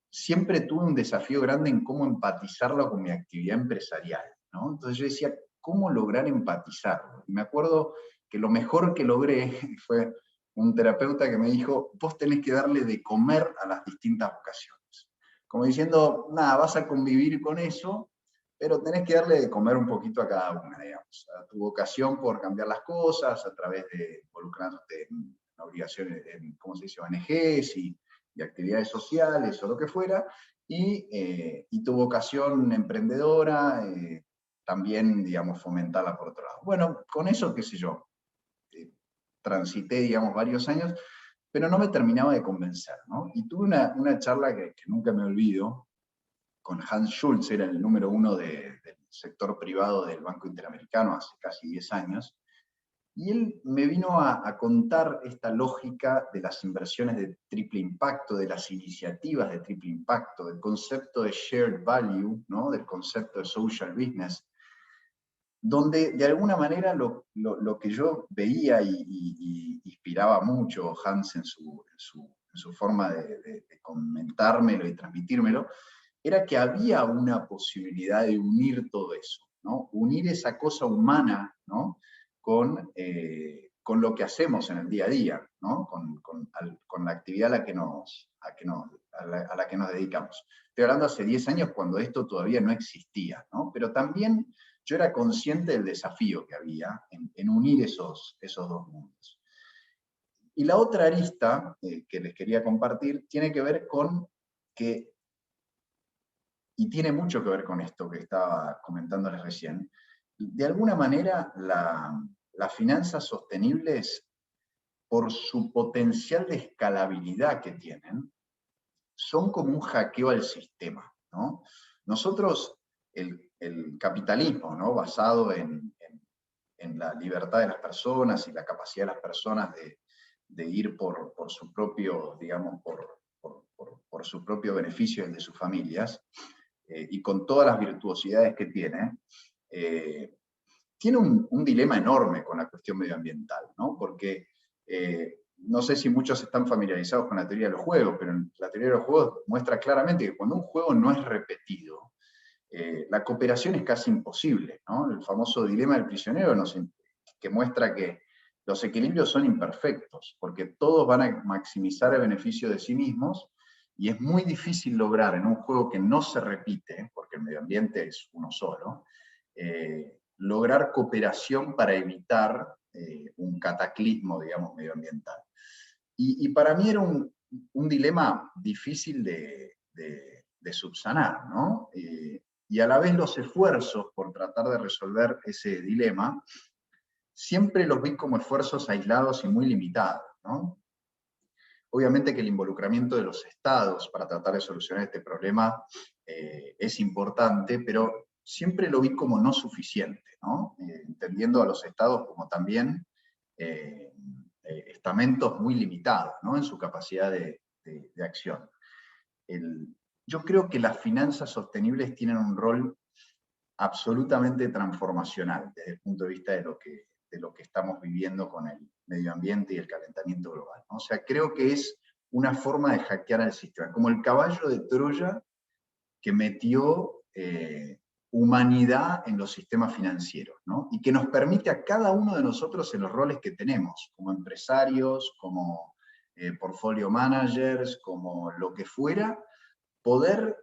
siempre tuve un desafío grande en cómo empatizarlo con mi actividad empresarial, ¿no? Entonces yo decía, ¿cómo lograr empatizarlo? Y me acuerdo que lo mejor que logré fue un terapeuta que me dijo, vos tenés que darle de comer a las distintas vocaciones. Como diciendo, nada, vas a convivir con eso, pero tenés que darle de comer un poquito a cada una, digamos. A tu vocación por cambiar las cosas, a través de involucrándote en obligaciones, ¿cómo se dice?, ONGs y actividades sociales o lo que fuera, y tu vocación emprendedora, también, digamos, fomentarla por otro lado. Bueno, con eso, qué sé yo, transité, digamos, varios años, pero no me terminaba de convencer, ¿no? Y tuve una charla que nunca me olvido, con Hans Schulz, era el número 1 del sector privado del Banco Interamericano hace casi 10 años, Y él me vino a contar esta lógica de las inversiones de triple impacto, de las iniciativas de triple impacto, del concepto de shared value, ¿no? Del concepto de social business, donde de alguna manera lo que yo veía y inspiraba mucho Hans en su forma de comentármelo y transmitírmelo, era que había una posibilidad de unir todo eso, ¿no? Unir esa cosa humana, ¿no? con lo que hacemos en el día a día, ¿no? Con la actividad a la que nos dedicamos. Estoy hablando hace 10 años cuando esto todavía no existía, ¿no? Pero también yo era consciente del desafío que había en unir esos dos mundos. Y la otra arista que les quería compartir tiene que ver con que, y tiene mucho que ver con esto que estaba comentándoles recién, de alguna manera las finanzas sostenibles, por su potencial de escalabilidad que tienen, son como un hackeo al sistema, ¿no? Nosotros, el capitalismo, ¿no? Basado en la libertad de las personas y la capacidad de las personas de ir por su propio, digamos, por su propio beneficio y el de sus familias, y con todas las virtuosidades que tiene un dilema enorme con la cuestión medioambiental, ¿no? Porque no sé si muchos están familiarizados con la teoría de los juegos, pero la teoría de los juegos muestra claramente que cuando un juego no es repetido, la cooperación es casi imposible, ¿no? El famoso dilema del prisionero que muestra que los equilibrios son imperfectos, porque todos van a maximizar el beneficio de sí mismos, y es muy difícil lograr en un juego que no se repite, porque el medio ambiente es uno solo, lograr cooperación para evitar un cataclismo, digamos, medioambiental. Y para mí era un dilema difícil de subsanar, ¿no? Y a la vez los esfuerzos por tratar de resolver ese dilema, siempre los vi como esfuerzos aislados y muy limitados, ¿no? Obviamente que el involucramiento de los estados para tratar de solucionar este problema es importante, pero siempre lo vi como no suficiente, ¿no? Entendiendo a los estados como también estamentos muy limitados, ¿no? En su capacidad de acción. Yo creo que las finanzas sostenibles tienen un rol absolutamente transformacional desde el punto de vista de lo que estamos viviendo con el medio ambiente y el calentamiento global, ¿no? O sea, creo que es una forma de hackear al sistema, como el caballo de Troya que metió humanidad en los sistemas financieros, ¿no? Y que nos permite a cada uno de nosotros en los roles que tenemos, como empresarios, como portfolio managers, como lo que fuera, poder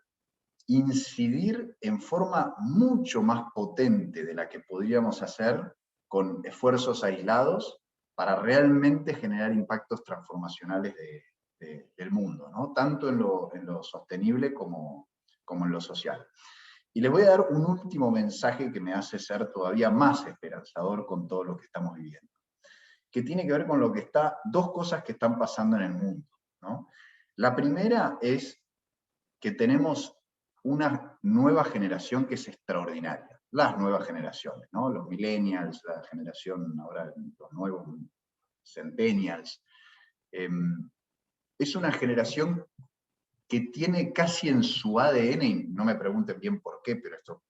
incidir en forma mucho más potente de la que podríamos hacer con esfuerzos aislados para realmente generar impactos transformacionales del mundo, ¿no? Tanto en lo sostenible como en lo social. Y les voy a dar un último mensaje que me hace ser todavía más esperanzador con todo lo que estamos viviendo, que tiene que ver con dos cosas que están pasando en el mundo, ¿no? La primera es que tenemos una nueva generación que es extraordinaria, las nuevas generaciones, ¿no? Los millennials, la generación ahora, los nuevos centennials, es una generación que tiene casi en su ADN, y no me pregunten bien por qué, pero esto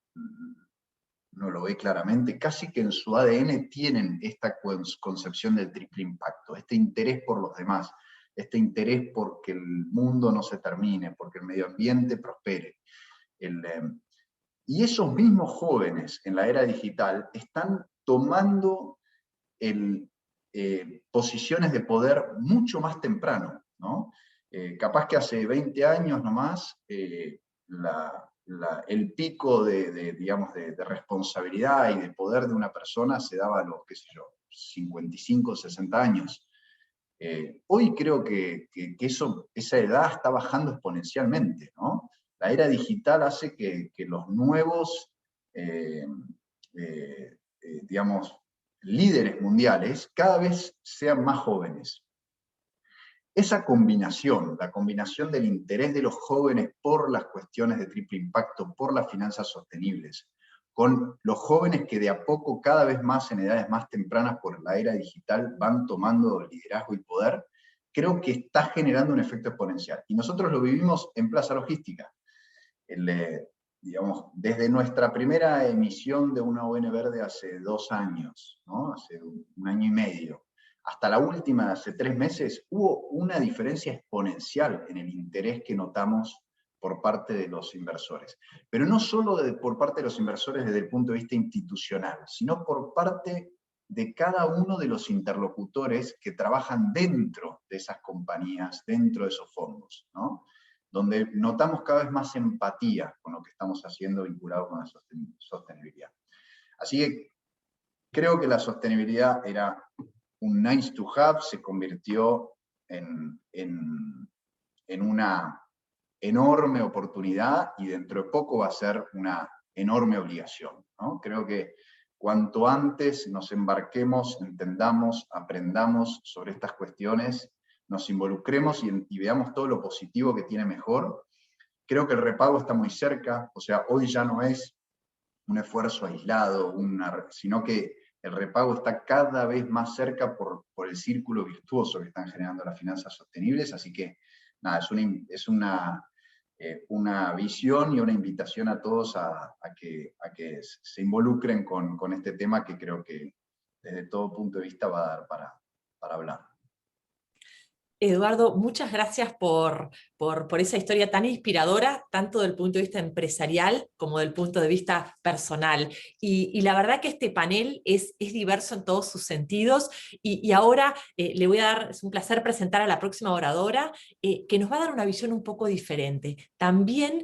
no lo ve claramente, casi que en su ADN tienen esta concepción del triple impacto, este interés por los demás, este interés porque el mundo no se termine, porque el medio ambiente prospere. Y esos mismos jóvenes en la era digital están tomando posiciones de poder mucho más temprano, ¿no? Capaz que hace 20 años nomás, el pico digamos, de responsabilidad y de poder de una persona se daba a los, qué sé yo, 55, 60 años. Hoy creo que esa edad está bajando exponencialmente, ¿no? La era digital hace que los nuevos, digamos, líderes mundiales cada vez sean más jóvenes. Esa combinación, la combinación del interés de los jóvenes por las cuestiones de triple impacto, por las finanzas sostenibles, con los jóvenes que de a poco, cada vez más en edades más tempranas por la era digital, van tomando liderazgo y poder, creo que está generando un efecto exponencial. Y nosotros lo vivimos en Plaza Logística. Digamos, desde nuestra primera emisión de una ON verde hace 2 años, ¿no? Hace un año y medio, hasta la última, hace 3 meses, hubo una diferencia exponencial en el interés que notamos por parte de los inversores. Pero no solo por parte de los inversores desde el punto de vista institucional, sino por parte de cada uno de los interlocutores que trabajan dentro de esas compañías, dentro de esos fondos, ¿no? Donde notamos cada vez más empatía con lo que estamos haciendo vinculado con la sostenibilidad. Así que creo que la sostenibilidad era un nice to have, se convirtió en una enorme oportunidad y dentro de poco va a ser una enorme obligación, ¿no? Creo que cuanto antes nos embarquemos, entendamos, aprendamos sobre estas cuestiones, nos involucremos y veamos todo lo positivo que tiene mejor. Creo que el repago está muy cerca, o sea, hoy ya no es un esfuerzo aislado, sino que el repago está cada vez más cerca por el círculo virtuoso que están generando las finanzas sostenibles, así que nada, es una visión y una invitación a todos a que se involucren con este tema que creo que desde todo punto de vista va a dar para hablar. Eduardo, muchas gracias por esa historia tan inspiradora, tanto del punto de vista empresarial como del punto de vista personal. Y la verdad que este panel es diverso en todos sus sentidos, y ahora le voy a dar, es un placer presentar a la próxima oradora, que nos va a dar una visión un poco diferente, también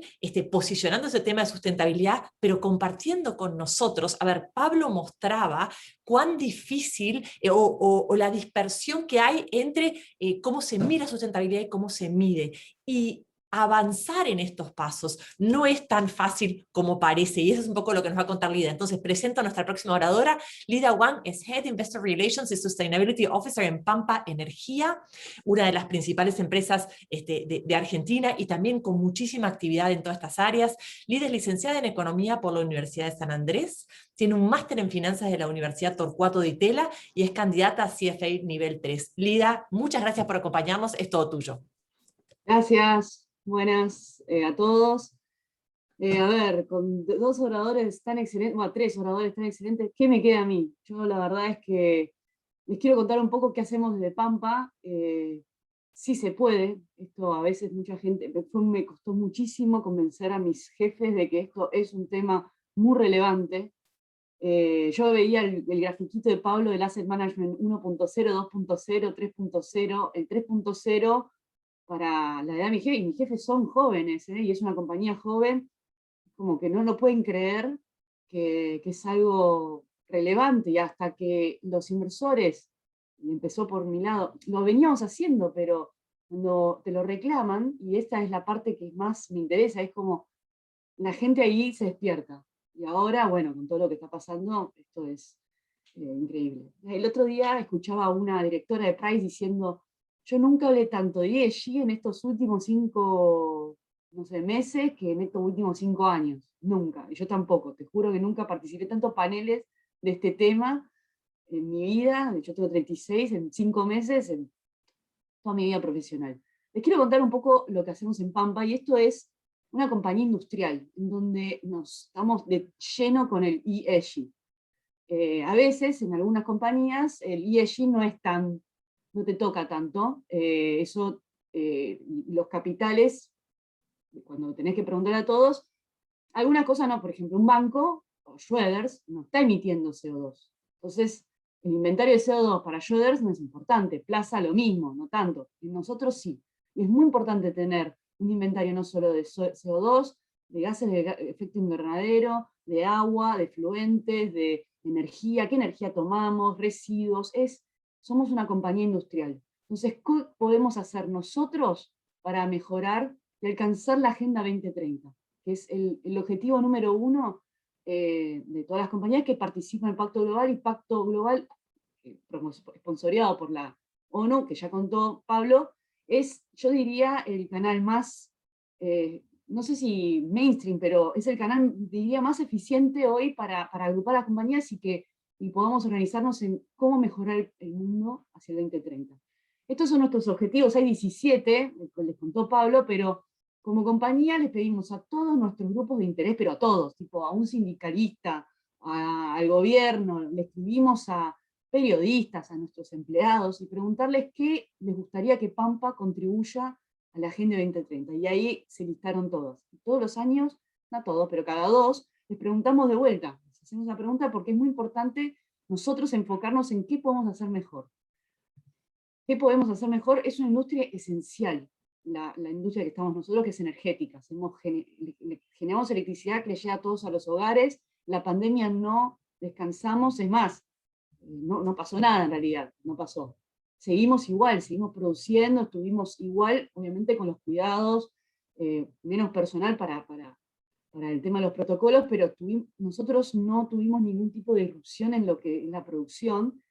posicionando ese tema de sustentabilidad, pero compartiendo con nosotros. A ver, Pablo mostraba cuán difícil o la dispersión que hay entre cómo se mira sustentabilidad y cómo se mide. Y avanzar en estos pasos no es tan fácil como parece, y eso es un poco lo que nos va a contar Lida. Entonces presento a nuestra próxima oradora. Lida Wang es Head Investor Relations y Sustainability Officer en Pampa Energía, una de las principales empresas de Argentina, y también con muchísima actividad en todas estas áreas. Lida es licenciada en Economía por la Universidad de San Andrés, tiene un máster en Finanzas de la Universidad Torcuato Di Tella y es candidata a CFA nivel 3. Lida, muchas gracias por acompañarnos, es todo tuyo. Gracias, buenas a todos. A ver, con 2 oradores tan excelentes, bueno, 3 oradores tan excelentes, ¿qué me queda a mí? Yo la verdad es que les quiero contar un poco qué hacemos desde Pampa. Sí se puede, esto a veces mucha gente, me costó muchísimo convencer a mis jefes de que esto es un tema muy relevante. Yo veía el grafiquito de Pablo del Asset Management 1.0, 2.0, 3.0, el 3.0 para la edad de mi jefe, y mis jefes son jóvenes, y es una compañía joven, como que no lo pueden creer que es algo relevante, y hasta que los inversores, y empezó por mi lado, lo veníamos haciendo, pero cuando te lo reclaman, y esta es la parte que más me interesa, es como la gente ahí se despierta. Y ahora, bueno, con todo lo que está pasando, esto es increíble. El otro día escuchaba a una directora de Price diciendo: yo nunca hablé tanto de ESG en estos últimos 5, no sé, meses que en estos últimos 5 años. Nunca. Y yo tampoco. Te juro que nunca participé en tantos paneles de este tema en mi vida. Yo tengo 36, en 5 meses, en toda mi vida profesional. Les quiero contar un poco lo que hacemos en Pampa, y esto es una compañía industrial, en donde nos estamos de lleno con el ESG. A veces, en algunas compañías, el ESG no te toca tanto, los capitales, cuando tenés que preguntar a todos, algunas cosas no, por ejemplo, un banco, o Schroders, no está emitiendo CO2. Entonces, el inventario de CO2 para Schroders no es importante, Plaza lo mismo, no tanto, y nosotros sí. Y es muy importante tener un inventario no solo de CO2, de gases de efecto invernadero, de agua, de fluentes, de energía, qué energía tomamos, residuos, somos una compañía industrial. Entonces, ¿qué podemos hacer nosotros para mejorar y alcanzar la Agenda 2030? Que es el objetivo número 1 de todas las compañías que participan en el Pacto Global, y Pacto Global, sponsoreado por la ONU, que ya contó Pablo, es, yo diría, el canal más no sé si mainstream, pero es el canal, diría, más eficiente hoy para agrupar a las compañías y podamos organizarnos en cómo mejorar el mundo hacia el 2030. Estos son nuestros objetivos, hay 17, les contó Pablo, pero como compañía les pedimos a todos nuestros grupos de interés, pero a todos, tipo a un sindicalista, al gobierno, le escribimos a periodistas, a nuestros empleados, y preguntarles qué les gustaría que Pampa contribuya a la Agenda 2030. Y ahí se listaron todos. Y todos los años, no todos, pero cada 2, les preguntamos de vuelta. Les hacemos una pregunta porque es muy importante nosotros enfocarnos en qué podemos hacer mejor. ¿Qué podemos hacer mejor? Es una industria esencial, la industria que estamos nosotros, que es energética. Generamos electricidad que le llega a todos a los hogares. La pandemia no descansamos, es más, no pasó nada en realidad, no pasó. Seguimos igual, seguimos produciendo, estuvimos igual, obviamente con los cuidados, menos personal para el tema de los protocolos, pero nosotros no tuvimos ningún tipo de irrupción en lo que es la producción,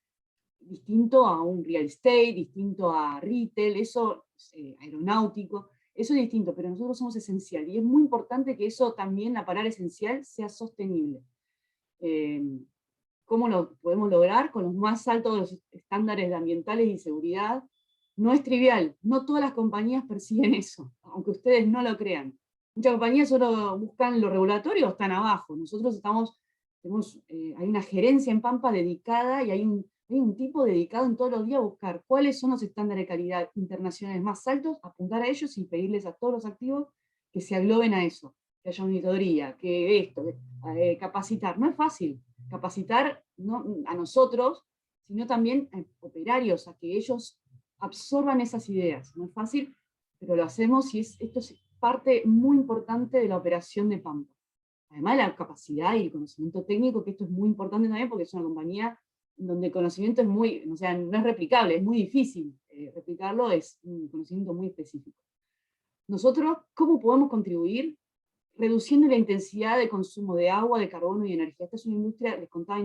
distinto a un real estate, distinto a retail, eso aeronáutico, eso es distinto, pero nosotros somos esencial, y es muy importante que eso también, la palabra esencial, sea sostenible. ¿Cómo lo podemos lograr? Con los más altos estándares ambientales y seguridad. No es trivial, no todas las compañías persiguen eso, aunque ustedes no lo crean. Muchas compañías solo buscan lo regulatorio o están abajo. Nosotros hay una gerencia en Pampa dedicada y hay un tipo dedicado en todos los días a buscar cuáles son los estándares de calidad internacionales más altos, apuntar a ellos y pedirles a todos los activos que se agloben a eso, que haya auditoría, que esto, capacitar. No es fácil capacitar no a nosotros, sino también a operarios, a que ellos absorban esas ideas. No es fácil, pero lo hacemos y esto es parte muy importante de la operación de Pampa. Además de la capacidad y el conocimiento técnico, que esto es muy importante también porque es una compañía donde el conocimiento es no es replicable, es muy difícil replicarlo, es un conocimiento muy específico. Nosotros, ¿cómo podemos contribuir? Reduciendo la intensidad de consumo de agua, de carbono y de energía. Esta es una industria, les contaba,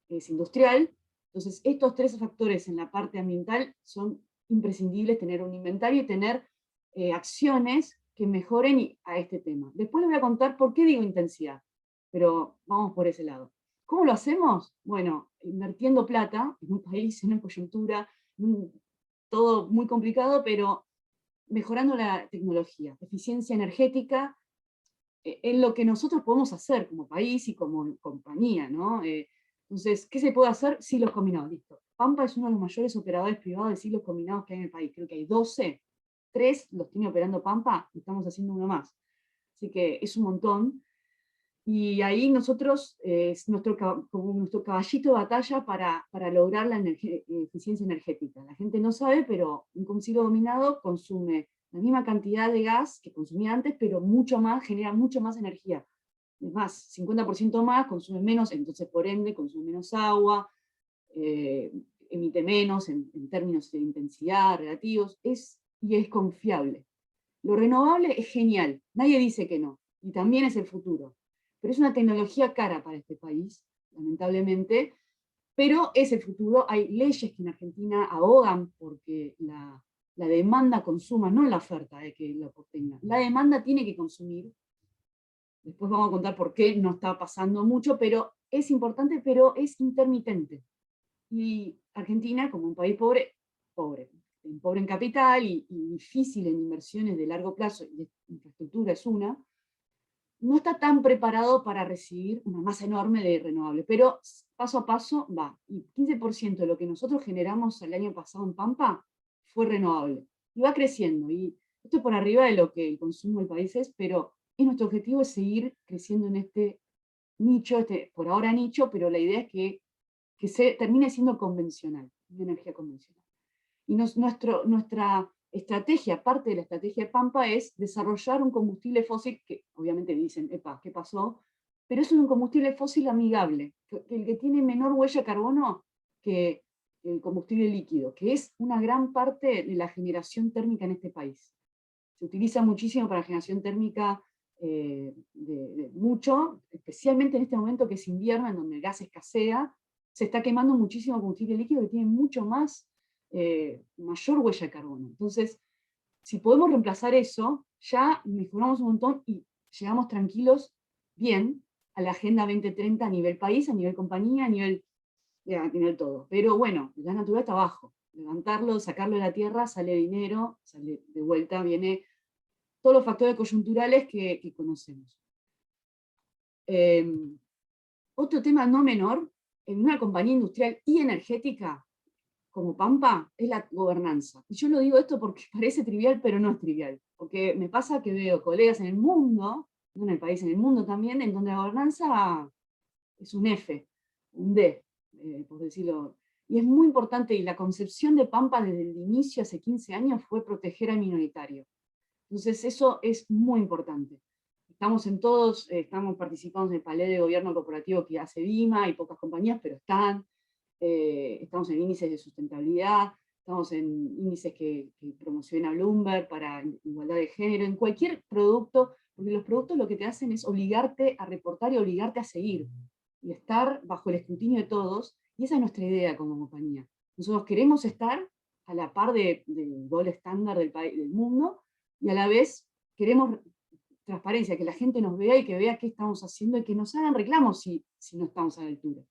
es industrial. Entonces, estos 3 factores en la parte ambiental son imprescindibles, tener un inventario y tener acciones que mejoren a este tema. Después les voy a contar por qué digo intensidad, pero vamos por ese lado. ¿Cómo lo hacemos? Bueno, invirtiendo plata en un país, en una coyuntura, todo muy complicado, pero mejorando la tecnología, eficiencia energética, en lo que nosotros podemos hacer como país y como compañía, ¿no? Entonces, ¿qué se puede hacer? Silos combinados, listo. Pampa es uno de los mayores operadores privados de silos combinados que hay en el país. Creo que hay 12, 3 los tiene operando Pampa, y estamos haciendo uno más. Así que es un montón. Y ahí nosotros, es como nuestro caballito de batalla para lograr la eficiencia energética. La gente no sabe, pero un silo combinado consume la misma cantidad de gas que consumía antes, pero mucho más, genera mucho más energía. Es más, 50% más, consume menos, entonces por ende consume menos agua, emite menos en términos de intensidad, relativos, y es confiable. Lo renovable es genial, nadie dice que no, y también es el futuro. Pero es una tecnología cara para este país, lamentablemente, pero es el futuro. Hay leyes que en Argentina abogan porque la demanda consuma, no la oferta de que lo obtenga. La demanda tiene que consumir. Después vamos a contar por qué no está pasando mucho, pero es importante, pero es intermitente. Y Argentina, como un país pobre en capital y difícil en inversiones de largo plazo, y infraestructura es una, no está tan preparado para recibir una masa enorme de renovables, pero paso a paso va. Y 15% de lo que nosotros generamos el año pasado en Pampa fue renovable. Y va creciendo. Y esto es por arriba de lo que el consumo del país es, pero nuestro objetivo es seguir creciendo en este nicho, por ahora nicho, pero la idea es que se termine siendo convencional, una energía convencional. Y nuestra estrategia, parte de la estrategia de Pampa, es desarrollar un combustible fósil que obviamente dicen, epa, ¿qué pasó? Pero es un combustible fósil amigable, el que tiene menor huella de carbono que el combustible líquido, que es una gran parte de la generación térmica en este país. Se utiliza muchísimo para generación térmica, mucho, especialmente en este momento que es invierno, en donde el gas escasea, se está quemando muchísimo combustible líquido que tiene mucho más mayor huella de carbono. Entonces, si podemos reemplazar eso, ya mejoramos un montón y llegamos tranquilos, bien, a la Agenda 2030 a nivel país, a nivel compañía, a nivel todo. Pero bueno, el gas natural está abajo. Levantarlo, sacarlo de la tierra, sale dinero, sale de vuelta, viene todos los factores coyunturales que conocemos. Otro tema no menor, en una compañía industrial y energética, como Pampa, es la gobernanza. Y yo lo digo esto porque parece trivial, pero no es trivial. Porque me pasa que veo colegas en el mundo, no en el país, en el mundo también, en donde la gobernanza es un F, un D, por decirlo. Y es muy importante, y la concepción de Pampa desde el inicio, hace 15 años, fue proteger al minoritario. Entonces eso es muy importante. Estamos en todos, estamos participando en el panel de gobierno corporativo que hace BIMA, hay pocas compañías, pero están. Estamos en índices de sustentabilidad, estamos en índices que promociona Bloomberg para igualdad de género, en cualquier producto, porque los productos lo que te hacen es obligarte a reportar y obligarte a seguir, y estar bajo el escrutinio de todos, y esa es nuestra idea como compañía. Nosotros queremos estar a la par del gold estándar del mundo, y a la vez queremos transparencia, que la gente nos vea y que vea qué estamos haciendo y que nos hagan reclamos si no estamos a la altura.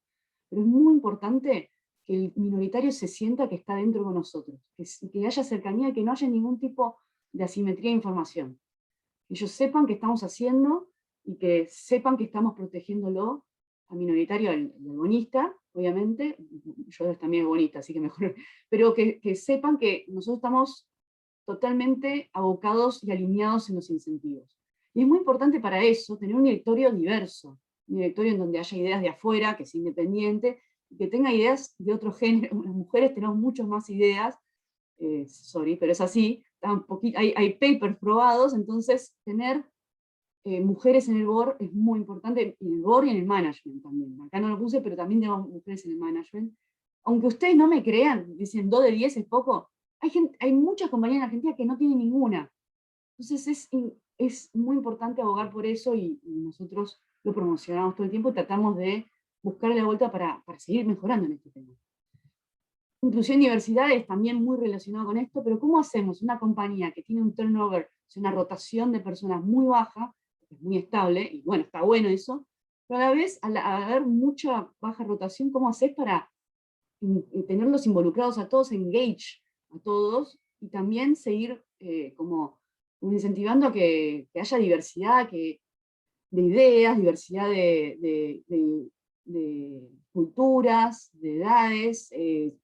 Pero es muy importante que el minoritario se sienta que está dentro con nosotros, que haya cercanía, que no haya ningún tipo de asimetría de información. Que ellos sepan qué estamos haciendo y que sepan que estamos protegiéndolo al minoritario, al bonista, obviamente, yo también soy bonista, así que mejor, pero que sepan que nosotros estamos totalmente abocados y alineados en los incentivos. Y es muy importante para eso tener un directorio diverso, un directorio en donde haya ideas de afuera, que sea independiente, y que tenga ideas de otro género. Las mujeres tenemos muchas más ideas, sorry, pero es así, hay papers probados, entonces tener mujeres en el board es muy importante, en el board y en el management también. Acá no lo puse, pero también tenemos mujeres en el management. Aunque ustedes no me crean, dicen 2 de 10 es poco, hay muchas compañías en Argentina que no tienen ninguna. Entonces es muy importante abogar por eso y nosotros lo promocionamos todo el tiempo y tratamos de buscar la vuelta para seguir mejorando en este tema. Inclusión y diversidad es también muy relacionado con esto, pero ¿cómo hacemos una compañía que tiene un turnover, o sea, una rotación de personas muy baja, es muy estable, y bueno, está bueno eso, pero a la vez, al haber mucha baja rotación, ¿cómo haces para tenerlos involucrados a todos, engage a todos, y también seguir como incentivando a que haya diversidad de ideas, diversidad de culturas, de edades,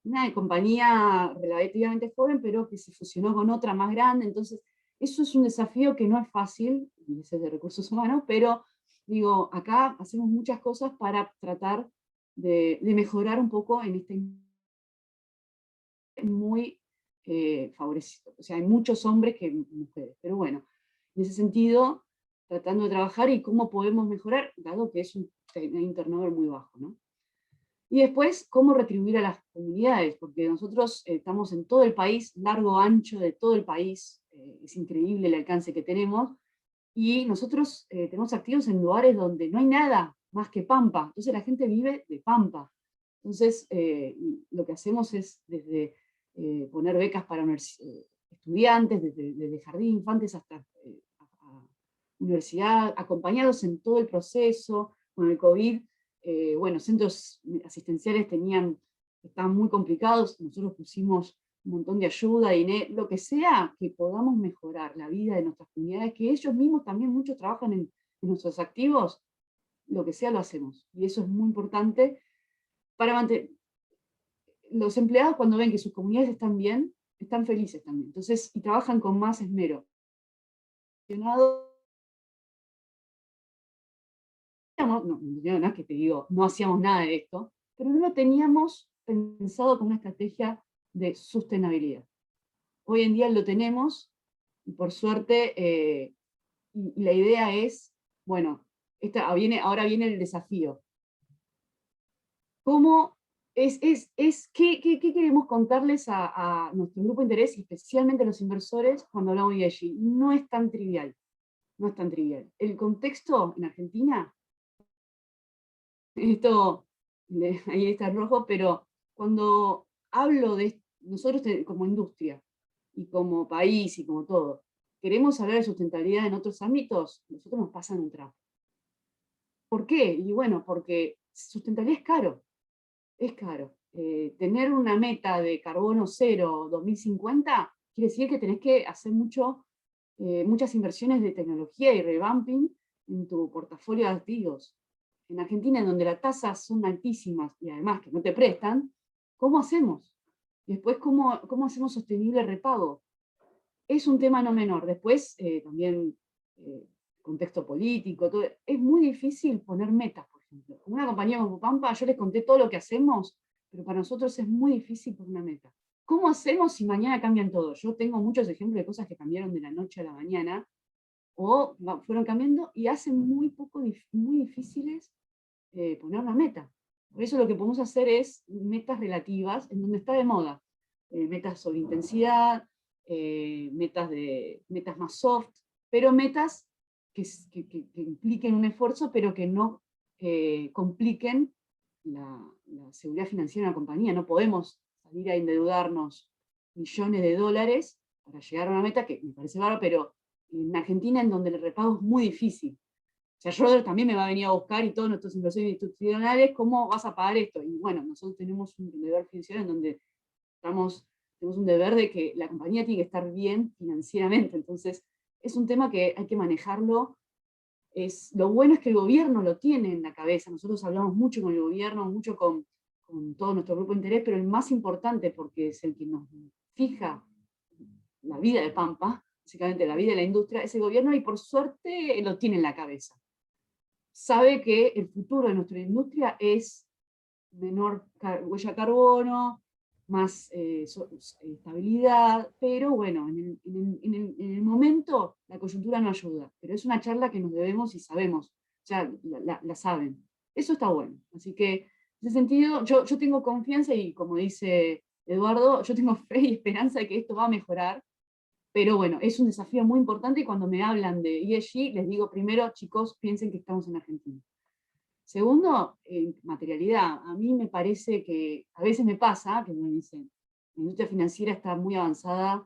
una compañía relativamente joven, pero que se fusionó con otra más grande, entonces eso es un desafío que no es fácil, y ese es de recursos humanos, pero digo, acá hacemos muchas cosas para tratar de mejorar un poco en este muy favorecido. O sea, hay muchos hombres que mujeres, pero bueno, en ese sentido, tratando de trabajar y cómo podemos mejorar, dado que es un turnover muy bajo, ¿no? Y después, cómo retribuir a las comunidades, porque nosotros estamos en todo el país, largo, ancho de todo el país, es increíble el alcance que tenemos, y nosotros tenemos activos en lugares donde no hay nada más que pampa, entonces la gente vive de pampa. Entonces, lo que hacemos es desde poner becas para estudiantes, desde jardín de infantes hasta a universidad, acompañados en todo el proceso. Con el COVID, bueno, centros asistenciales estaban muy complicados, nosotros pusimos un montón de ayuda, lo que sea que podamos mejorar la vida de nuestras comunidades, que ellos mismos también muchos trabajan en nuestros activos, lo que sea lo hacemos. Y eso es muy importante para mantener. Los empleados cuando ven que sus comunidades están bien, están felices también. Entonces, y trabajan con más esmero. No es que te digo, no hacíamos nada de esto, pero no lo teníamos pensado como una estrategia de sostenibilidad. Hoy en día lo tenemos, y por suerte, y la idea es, bueno, ahora viene el desafío. ¿Cómo qué queremos contarles a nuestro grupo de interés, y especialmente a los inversores, cuando hablamos de ESG? No es tan trivial, no es tan trivial. El contexto en Argentina, ahí está el rojo, pero cuando hablo de nosotros como industria, y como país y como todo, queremos hablar de sustentabilidad en otros ámbitos, nosotros nos pasan un trapo. ¿Por qué? Y bueno, porque sustentabilidad es caro. Es caro. Tener una meta de carbono cero 2050 quiere decir que tenés que hacer muchas inversiones de tecnología y revamping en tu portafolio de activos. En Argentina, en donde las tasas son altísimas y además que no te prestan, ¿cómo hacemos? Después, ¿cómo hacemos sostenible el repago? Es un tema no menor. Después, también, contexto político, todo. Es muy difícil poner metas, por ejemplo. Con una compañía como Pampa, yo les conté todo lo que hacemos, pero para nosotros es muy difícil poner una meta. ¿Cómo hacemos si mañana cambian todo? Yo tengo muchos ejemplos de cosas que cambiaron de la noche a la mañana, o fueron cambiando, y hacen muy difíciles poner una meta. Por eso lo que podemos hacer es metas relativas, en donde está de moda. Metas sobre intensidad, metas más soft, pero metas que impliquen un esfuerzo, pero que no compliquen la seguridad financiera de la compañía. No podemos salir a endeudarnos millones de dólares para llegar a una meta que me parece bárbaro, pero en Argentina, en donde el repago es muy difícil. O sea, Schroeder también me va a venir a buscar y todos nuestros inversores institucionales, ¿cómo vas a pagar esto? Y bueno, nosotros tenemos un deber fiduciario en donde tenemos un deber de que la compañía tiene que estar bien financieramente. Entonces, es un tema que hay que manejarlo. Lo bueno es que el gobierno lo tiene en la cabeza. Nosotros hablamos mucho con el gobierno, mucho con todo nuestro grupo de interés, pero el más importante, porque es el que nos fija la vida de Pampa, básicamente la vida de la industria, es el gobierno, y por suerte lo tiene en la cabeza. Sabe que el futuro de nuestra industria es menor huella de carbono, más estabilidad, pero bueno, en el momento la coyuntura no ayuda, pero es una charla que nos debemos y sabemos, ya la saben. Eso está bueno. Así que, en ese sentido, yo tengo confianza y, como dice Eduardo, yo tengo fe y esperanza de que esto va a mejorar. Pero bueno, es un desafío muy importante, y cuando me hablan de ESG, les digo primero, chicos, piensen que estamos en Argentina. Segundo, materialidad. A mí me parece que, a veces me pasa, que me dicen, la industria financiera está muy avanzada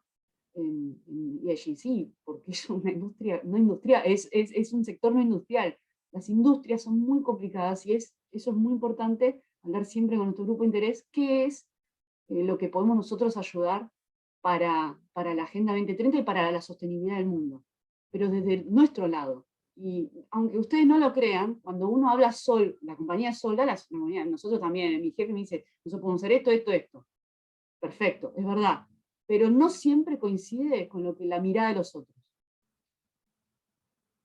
en ESG. Sí, porque es una industria no industrial, es un sector no industrial. Las industrias son muy complicadas, y eso es muy importante, hablar siempre con nuestro grupo de interés, qué es lo que podemos nosotros ayudar para la Agenda 2030 y para la sostenibilidad del mundo, pero desde nuestro lado. Y aunque ustedes no lo crean, cuando uno habla la compañía sola, nosotros también, mi jefe me dice, nosotros podemos hacer esto, esto, esto. Perfecto, es verdad, pero no siempre coincide con la mirada de los otros.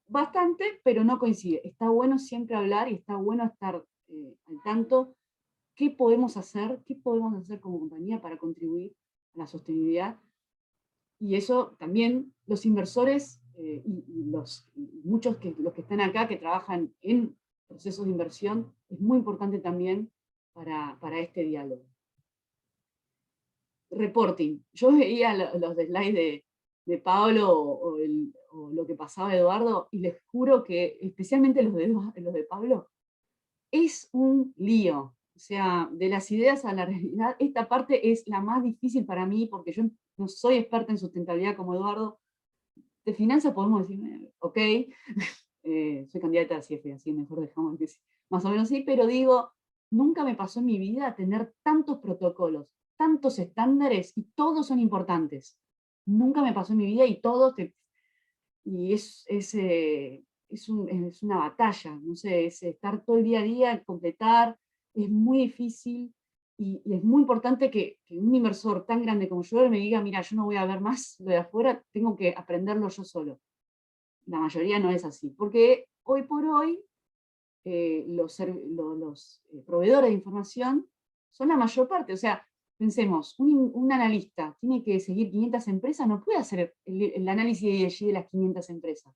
Bastante, pero no coincide. Está bueno siempre hablar, y está bueno estar al tanto. ¿Qué podemos hacer como compañía para contribuir a la sostenibilidad? Y eso también los inversores muchos los que están acá, que trabajan en procesos de inversión, es muy importante también para este diálogo. Reporting. Yo veía los slides de Pablo o lo que pasaba Eduardo, y les juro que especialmente los de Pablo, es un lío. O sea, de las ideas a la realidad, esta parte es la más difícil para mí, porque yo no soy experta en sustentabilidad como Eduardo. De finanzas podemos decir, ok, soy candidata a CIEF, así mejor dejamos que más o menos sí, pero digo, nunca me pasó en mi vida tener tantos protocolos, tantos estándares, y todos son importantes. Nunca me pasó en mi vida, y todos y es una batalla, no sé, es estar todo el día a día, completar, es muy difícil, y es muy importante que un inversor tan grande como yo me diga, mira, yo no voy a ver más lo de afuera, tengo que aprenderlo yo solo. La mayoría no es así, porque hoy por hoy los proveedores de información son la mayor parte. O sea, pensemos, un analista tiene que seguir 500 empresas, no puede hacer el análisis de ESG de las 500 empresas.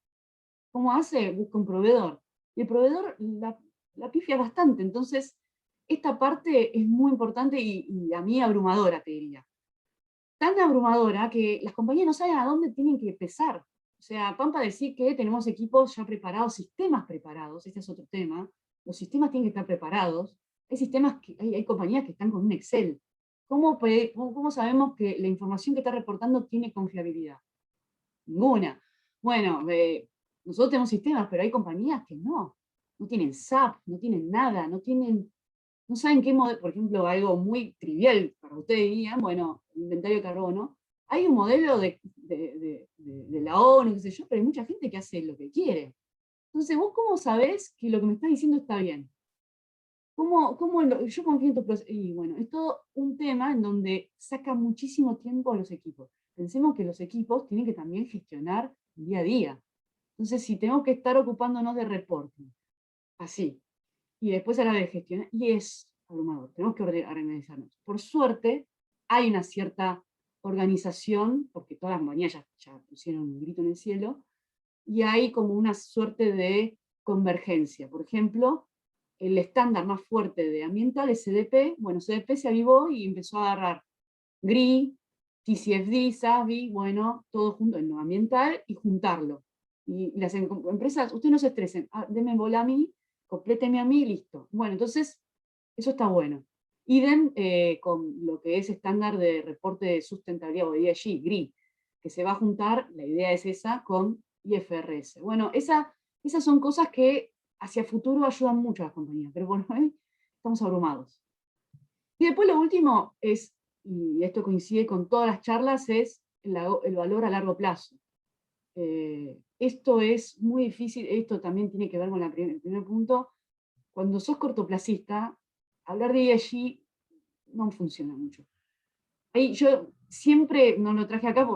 ¿Cómo hace? Busca un proveedor. Y el proveedor la pifia bastante. Entonces, esta parte es muy importante, y a mí abrumadora, te diría. Tan abrumadora que las compañías no saben a dónde tienen que empezar. O sea, Pampa decir que tenemos equipos ya preparados, sistemas preparados, este es otro tema. Los sistemas tienen que estar preparados. Hay compañías que están con un Excel. ¿Cómo sabemos que la información que está reportando tiene confiabilidad? Ninguna. Bueno, nosotros tenemos sistemas, pero hay compañías que no tienen SAP, no tienen nada, no saben qué modelo, por ejemplo, algo muy trivial para ustedes dirían, bueno, inventario de carbono, hay un modelo de la ONU, qué sé yo, pero hay mucha gente que hace lo que quiere. Entonces, ¿vos cómo sabés que lo que me estás diciendo está bien? Yo confío en tu proceso? Y bueno, es todo un tema en donde saca muchísimo tiempo a los equipos. Pensemos que los equipos tienen que también gestionar día a día. Entonces, si tenemos que estar ocupándonos de reporting, así, y después a la vez gestionar, y es abrumador, tenemos que organizarnos. Por suerte, hay una cierta organización, porque todas las compañías ya pusieron un grito en el cielo, y hay como una suerte de convergencia. Por ejemplo, el estándar más fuerte de ambiental es CDP. Bueno, CDP se avivó y empezó a agarrar GRI, TCFD, SASB, bueno, todo junto en lo ambiental y juntarlo. Y las empresas, ustedes no se estresen, denme bola a mí, compléteme a mí, listo. Bueno, entonces, eso está bueno. Idem con lo que es estándar de reporte de sustentabilidad o ESG, GRI, que se va a juntar, la idea es esa, con IFRS. Bueno, esas son cosas que hacia futuro ayudan mucho a las compañías, pero bueno, estamos abrumados. Y después lo último es, y esto coincide con todas las charlas, es el valor a largo plazo. Esto es muy difícil, esto también tiene que ver con el primer punto. Cuando sos cortoplacista, hablar de ESG no funciona mucho. Yo siempre, no lo traje acá,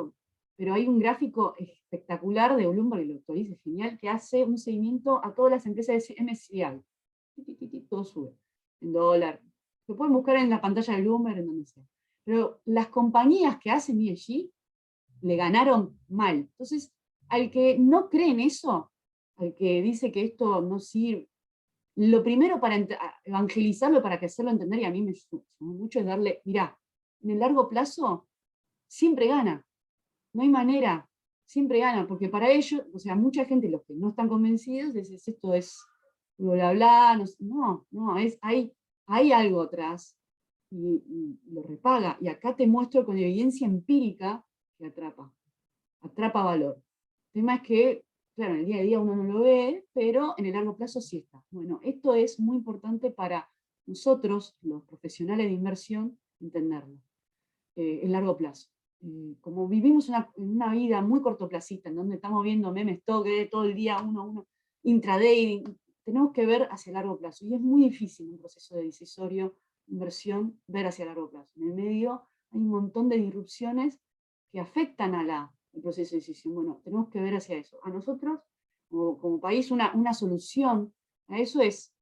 pero hay un gráfico espectacular de Bloomberg, y lo actualiza, es genial, que hace un seguimiento a todas las empresas de MSCI. Todo sube, en dólar. Lo pueden buscar en la pantalla de Bloomberg, en donde sea. Pero las compañías que hacen ESG le ganaron mal. Entonces, al que no cree en eso, al que dice que esto no sirve, lo primero para evangelizarlo, para que hacerlo entender, y a mí me suma mucho, es darle, mirá, en el largo plazo siempre gana, no hay manera, siempre gana, porque para ellos, o sea, mucha gente, los que no están convencidos, dicen, esto es bla, bla, no, hay algo atrás, y lo repaga, y acá te muestro con evidencia empírica que atrapa valor. El tema es que, claro, en el día a día uno no lo ve, pero en el largo plazo sí está. Bueno, esto es muy importante para nosotros, los profesionales de inversión, entenderlo, en largo plazo. Como vivimos en una vida muy cortoplacista, en donde estamos viendo memes todo el día, uno, intraday, tenemos que ver hacia largo plazo. Y es muy difícil en un proceso de decisorio, inversión, ver hacia largo plazo. En el medio hay un montón de disrupciones que afectan al proceso de decisión. Bueno, tenemos que ver hacia eso. A nosotros, como país, una solución a eso es,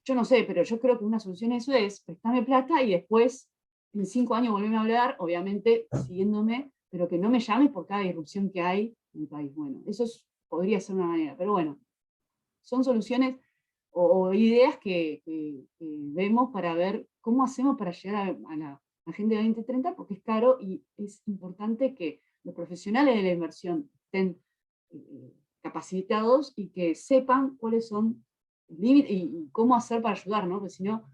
yo no sé, pero yo creo que una solución a eso es prestarme plata y después, en 5 años, volverme a hablar, obviamente siguiéndome, pero que no me llames por cada irrupción que hay en el país. Bueno, eso podría ser una manera, pero bueno, son soluciones o ideas que vemos para ver cómo hacemos para llegar a la Agenda 2030, porque es caro y es importante que los profesionales de la inversión estén capacitados y que sepan cuáles son los límites y cómo hacer para ayudar, ¿no? Porque si no,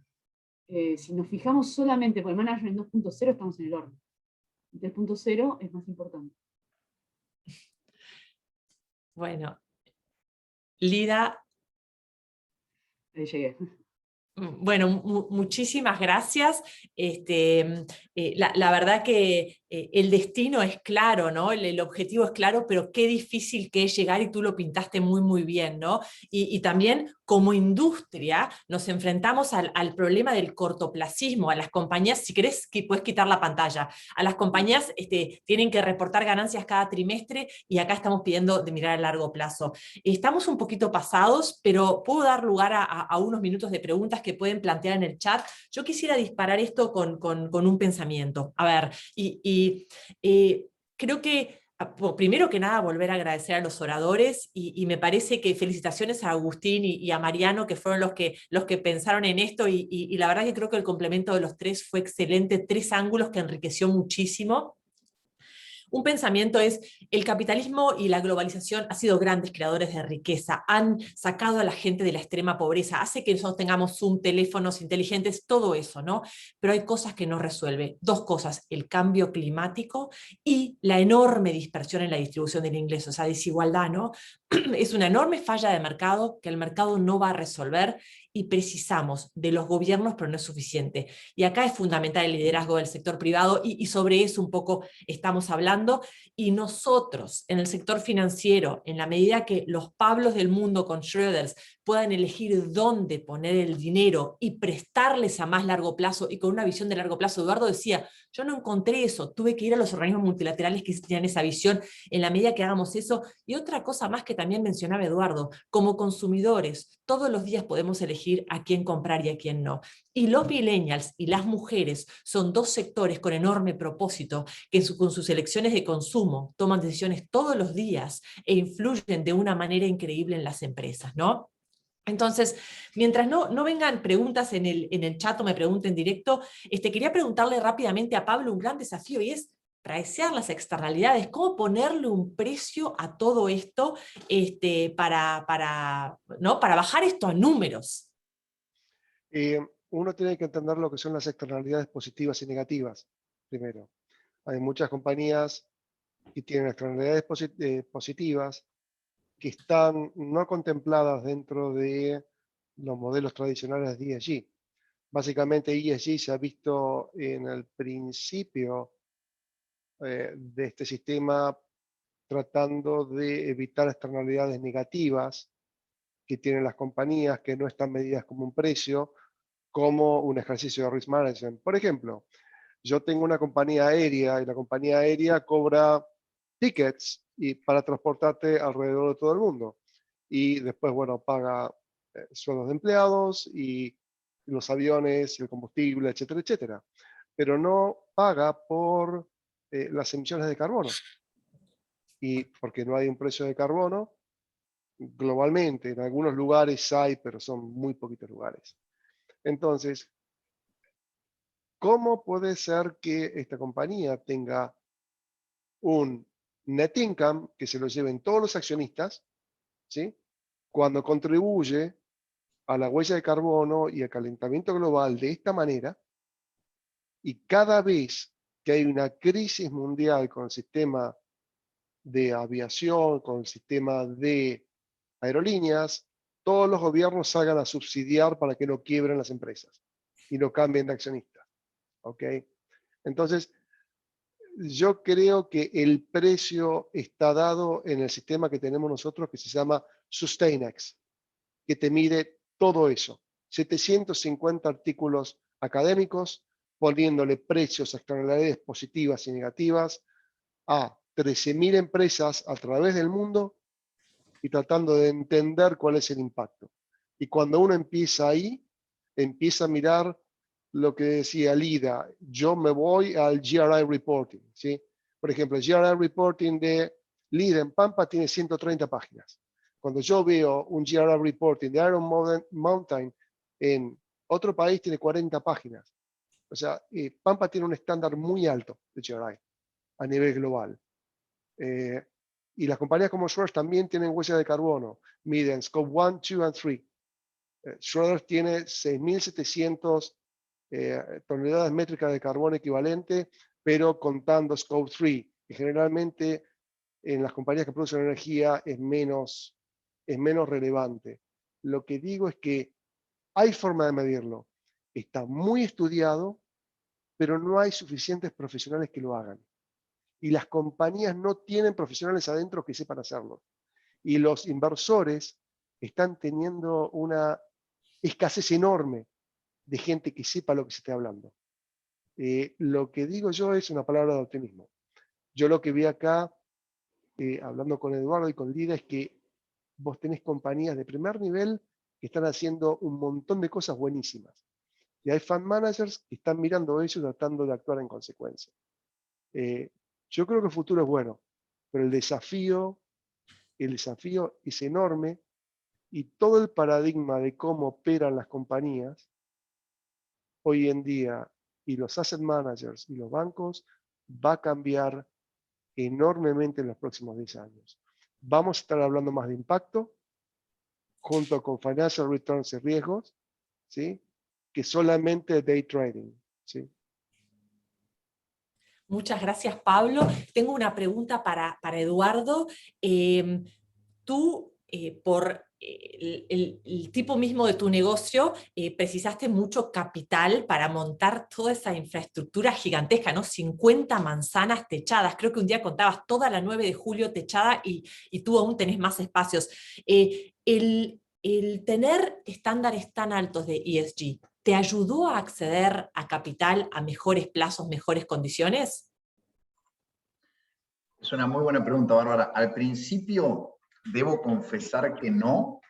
si nos fijamos solamente por el management 2.0, estamos en el horno. 3.0 es más importante. Bueno, Lida. Ahí llegué. Bueno, muchísimas gracias. La verdad que el destino es claro, ¿no? El objetivo es claro, pero qué difícil que es llegar, y tú lo pintaste muy bien, ¿no? Y también como industria nos enfrentamos al problema del cortoplacismo. A las compañías, si querés, que puedes quitar la pantalla, a las compañías tienen que reportar ganancias cada trimestre, y acá estamos pidiendo de mirar a largo plazo. Estamos un poquito pasados, pero puedo dar lugar a unos minutos de preguntas que pueden plantear en el chat. Yo quisiera disparar esto con un pensamiento. A ver, creo que, primero que nada, volver a agradecer a los oradores, y me parece que felicitaciones a Agustín y a Mariano, que fueron los que pensaron en esto, y la verdad que creo que el complemento de los tres fue excelente, 3 ángulos que enriqueció muchísimo. Un pensamiento es, el capitalismo y la globalización han sido grandes creadores de riqueza, han sacado a la gente de la extrema pobreza, hace que nosotros tengamos Zoom, teléfonos inteligentes, todo eso, ¿no? Pero hay cosas que no resuelve. Dos cosas, el cambio climático y la enorme dispersión en la distribución del ingreso, esa desigualdad, ¿no? Es una enorme falla de mercado que el mercado no va a resolver y precisamos de los gobiernos, pero no es suficiente. Y acá es fundamental el liderazgo del sector privado y sobre eso un poco estamos hablando. Y nosotros, en el sector financiero, en la medida que los Pablos del mundo con Schröders puedan elegir dónde poner el dinero y prestarles a más largo plazo y con una visión de largo plazo, Eduardo decía, yo no encontré eso, tuve que ir a los organismos multilaterales que tenían esa visión, en la medida que hagamos eso. Y otra cosa más que también mencionaba Eduardo, como consumidores, todos los días podemos elegir a quién comprar y a quién no. Y los millennials y las mujeres son dos sectores con enorme propósito que con sus elecciones de consumo toman decisiones todos los días e influyen de una manera increíble en las empresas, ¿no? Entonces, mientras no vengan preguntas en el chat o me pregunten directo, quería preguntarle rápidamente a Pablo un gran desafío y es pricear las externalidades, cómo ponerle un precio a todo esto ¿no? Para bajar esto a números. Uno tiene que entender lo que son las externalidades positivas y negativas, primero. Hay muchas compañías que tienen externalidades positivas que están no contempladas dentro de los modelos tradicionales de ESG. Básicamente ESG se ha visto en el principio de este sistema tratando de evitar externalidades negativas que tienen las compañías que no están medidas como un precio, como un ejercicio de risk management. Por ejemplo, yo tengo una compañía aérea y la compañía aérea cobra tickets para transportarte alrededor de todo el mundo. Y después, bueno, paga sueldos de empleados y los aviones y el combustible, etcétera, etcétera. Pero no paga por las emisiones de carbono. Y porque no hay un precio de carbono, globalmente, en algunos lugares hay, pero son muy poquitos lugares. Entonces, ¿cómo puede ser que esta compañía tenga un net income que se lo lleven todos los accionistas, ¿sí? Cuando contribuye a la huella de carbono y al calentamiento global de esta manera, y cada vez que hay una crisis mundial con el sistema de aviación, con el sistema de aerolíneas, todos los gobiernos salgan a subsidiar para que no quiebren las empresas y no cambien de accionistas. ¿Ok? Entonces, yo creo que el precio está dado en el sistema que tenemos nosotros que se llama Sustainax, que te mide todo eso. 750 artículos académicos poniéndole precios a externalidades positivas y negativas a 13.000 empresas a través del mundo y tratando de entender cuál es el impacto. Y cuando uno empieza ahí, empieza a mirar lo que decía Lida, yo me voy al GRI Reporting, ¿sí? Por ejemplo, el GRI Reporting de Lida en Pampa tiene 130 páginas. Cuando yo veo un GRI Reporting de Iron Mountain en otro país tiene 40 páginas. O sea, Pampa tiene un estándar muy alto de GRI a nivel global. Y las compañías como Schröders también tienen huella de carbono, miden Scope 1, 2 and 3. Schröders tiene 6.700 toneladas métricas de carbono equivalente, pero contando Scope 3, que generalmente en las compañías que producen energía es menos relevante. Lo que digo es que hay forma de medirlo. Está muy estudiado, pero no hay suficientes profesionales que lo hagan. Y las compañías no tienen profesionales adentro que sepan hacerlo. Y los inversores están teniendo una escasez enorme de gente que sepa lo que se está hablando. Lo que digo yo es una palabra de optimismo. Yo lo que vi acá, hablando con Eduardo y con Lida, es que vos tenés compañías de primer nivel que están haciendo un montón de cosas buenísimas. Y hay fund managers que están mirando eso y tratando de actuar en consecuencia. Yo creo que el futuro es bueno, pero el desafío es enorme y todo el paradigma de cómo operan las compañías hoy en día y los asset managers y los bancos va a cambiar enormemente en los próximos 10 años. Vamos a estar hablando más de impacto, junto con financial returns y riesgos, ¿sí? Que solamente day trading, ¿sí? Muchas gracias, Pablo. Tengo una pregunta para Eduardo. Tú, por el tipo mismo de tu negocio, precisaste mucho capital para montar toda esa infraestructura gigantesca, ¿no? 50 manzanas techadas. Creo que un día contabas toda la 9 de julio techada y tú aún tenés más espacios. El tener estándares tan altos de ESG, ¿te ayudó a acceder a capital a mejores plazos, mejores condiciones? Es una muy buena pregunta, Bárbara. Al principio, debo confesar que no,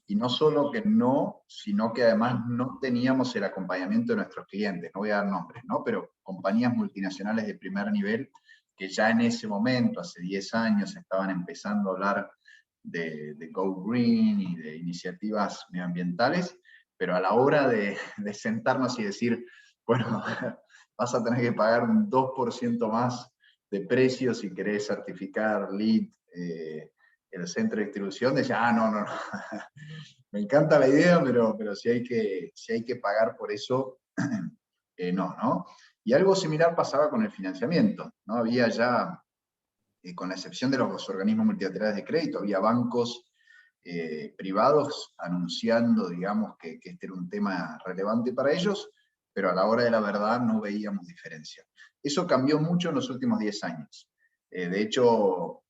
y no solo que no, sino que además no teníamos el acompañamiento de nuestros clientes. No voy a dar nombres, ¿no? Pero compañías multinacionales de primer nivel que ya en ese momento, hace 10 años, estaban empezando a hablar de Go Green y de iniciativas medioambientales, pero a la hora de sentarnos y decir, bueno, vas a tener que pagar un 2% más de precio si querés certificar LEED, el centro de distribución, decía, no, me encanta la idea, pero si hay que pagar por eso, no. Y algo similar pasaba con el financiamiento, ¿no? Había ya, con la excepción de los organismos multilaterales de crédito, había bancos privados anunciando, digamos, que este era un tema relevante para ellos, pero a la hora de la verdad no veíamos diferencia. Eso cambió mucho en los últimos 10 años. De hecho,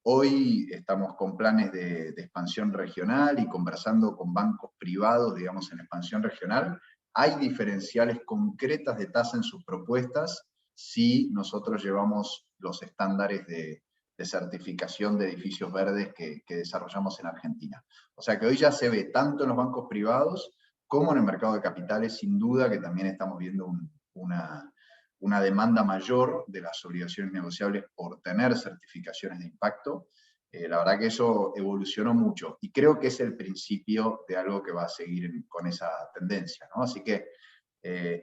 hoy estamos con planes de expansión regional y conversando con bancos privados, digamos, en expansión regional. Hay diferenciales concretas de tasa en sus propuestas si nosotros llevamos los estándares de certificación de edificios verdes que desarrollamos en Argentina. O sea que hoy ya se ve tanto en los bancos privados como en el mercado de capitales, sin duda que también estamos viendo una demanda mayor de las obligaciones negociables por tener certificaciones de impacto. La verdad que eso evolucionó mucho, y creo que es el principio de algo que va a seguir con esa tendencia, ¿no? Así que,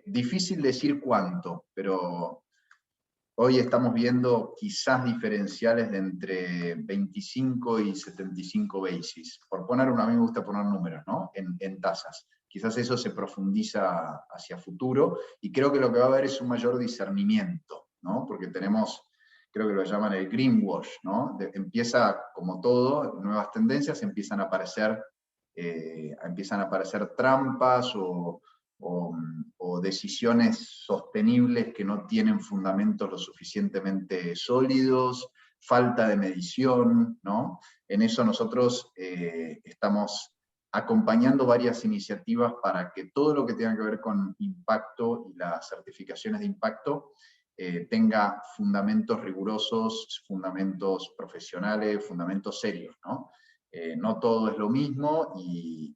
difícil decir cuánto, pero hoy estamos viendo quizás diferenciales de entre 25 y 75 basis. Por poner a mí me gusta poner números, ¿no? En tasas. Quizás eso se profundiza hacia futuro, y creo que lo que va a haber es un mayor discernimiento, ¿no? Porque tenemos, creo que lo llaman el greenwash, ¿no? Empieza, como todo, nuevas tendencias, empiezan a aparecer trampas o decisiones sostenibles que no tienen fundamentos lo suficientemente sólidos, falta de medición, ¿no? En eso nosotros estamos acompañando varias iniciativas para que todo lo que tenga que ver con impacto y las certificaciones de impacto tenga fundamentos rigurosos, fundamentos profesionales, fundamentos serios, ¿no? No todo es lo mismo, y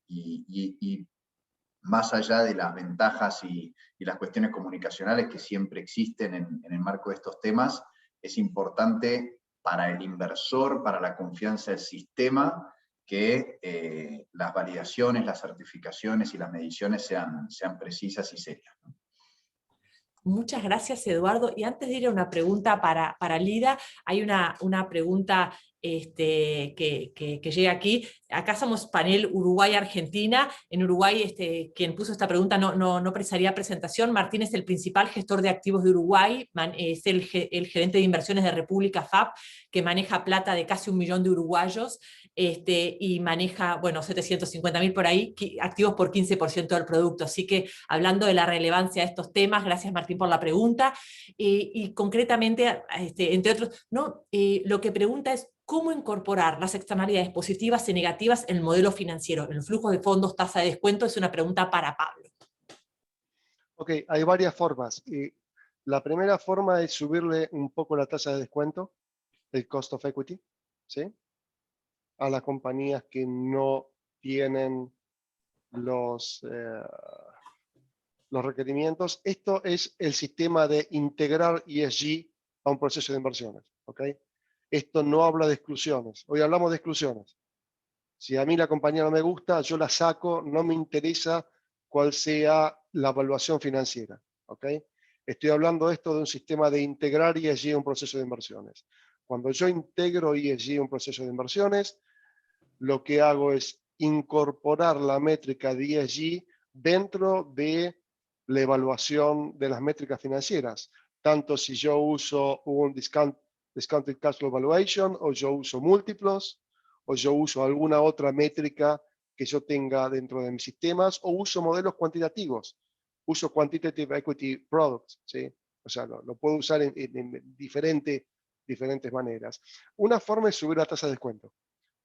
más allá de las ventajas y las cuestiones comunicacionales que siempre existen en el marco de estos temas, es importante para el inversor, para la confianza del sistema, que las validaciones, las certificaciones y las mediciones sean precisas y serias, ¿no? Muchas gracias, Eduardo. Y antes de ir a una pregunta para Lida, hay una pregunta que llega aquí. Acá somos panel Uruguay-Argentina. En Uruguay, quien puso esta pregunta no precisaría presentación. Martín es el principal gestor de activos de Uruguay, es el gerente de inversiones de República FAP, que maneja plata de casi 1 millón de uruguayos, y maneja, bueno, 750.000 por ahí, activos por 15% del producto. Así que, hablando de la relevancia de estos temas, gracias, Martín, por la pregunta. Y concretamente, entre otros, ¿no? Lo que pregunta es, ¿cómo incorporar las externalidades positivas y negativas en el modelo financiero? En los flujos de fondos, tasa de descuento, es una pregunta para Pablo. Ok, hay varias formas. La primera forma es subirle un poco la tasa de descuento, el cost of equity, ¿sí? A las compañías que no tienen los requerimientos. Esto es el sistema de integrar ESG a un proceso de inversiones, ¿ok? Esto no habla de exclusiones. Hoy hablamos de exclusiones. Si a mí la compañía no me gusta, yo la saco, no me interesa cuál sea la evaluación financiera, ¿ok? Estoy hablando de esto de un sistema de integrar ESG en un proceso de inversiones. Cuando yo integro ESG en un proceso de inversiones, lo que hago es incorporar la métrica de ESG dentro de la evaluación de las métricas financieras. Tanto si yo uso un discounted cash flow valuation, o yo uso múltiplos, o yo uso alguna otra métrica que yo tenga dentro de mis sistemas, o uso modelos cuantitativos. Uso quantitative equity products, ¿sí? O sea, lo puedo usar en diferentes maneras. Una forma es subir la tasa de descuento,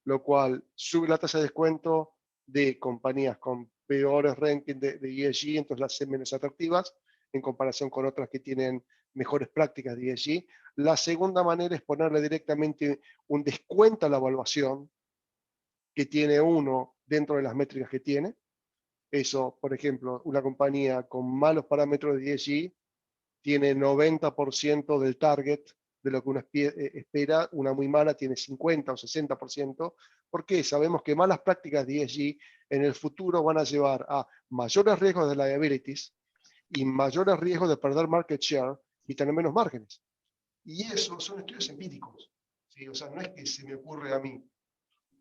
lo cual sube la tasa de descuento de compañías con peores rankings de ESG, entonces las hacen menos atractivas en comparación con otras que tienen mejores prácticas de ESG. La segunda manera es ponerle directamente un descuento a la evaluación que tiene uno dentro de las métricas que tiene. Eso, por ejemplo, una compañía con malos parámetros de ESG tiene 90% del target de lo que uno espera, una muy mala tiene 50 o 60%. ¿Por qué? Sabemos que malas prácticas de ESG en el futuro van a llevar a mayores riesgos de liabilities y mayores riesgos de perder market share y tener menos márgenes. Y eso son estudios empíricos, ¿sí? O sea, no es que se me ocurre a mí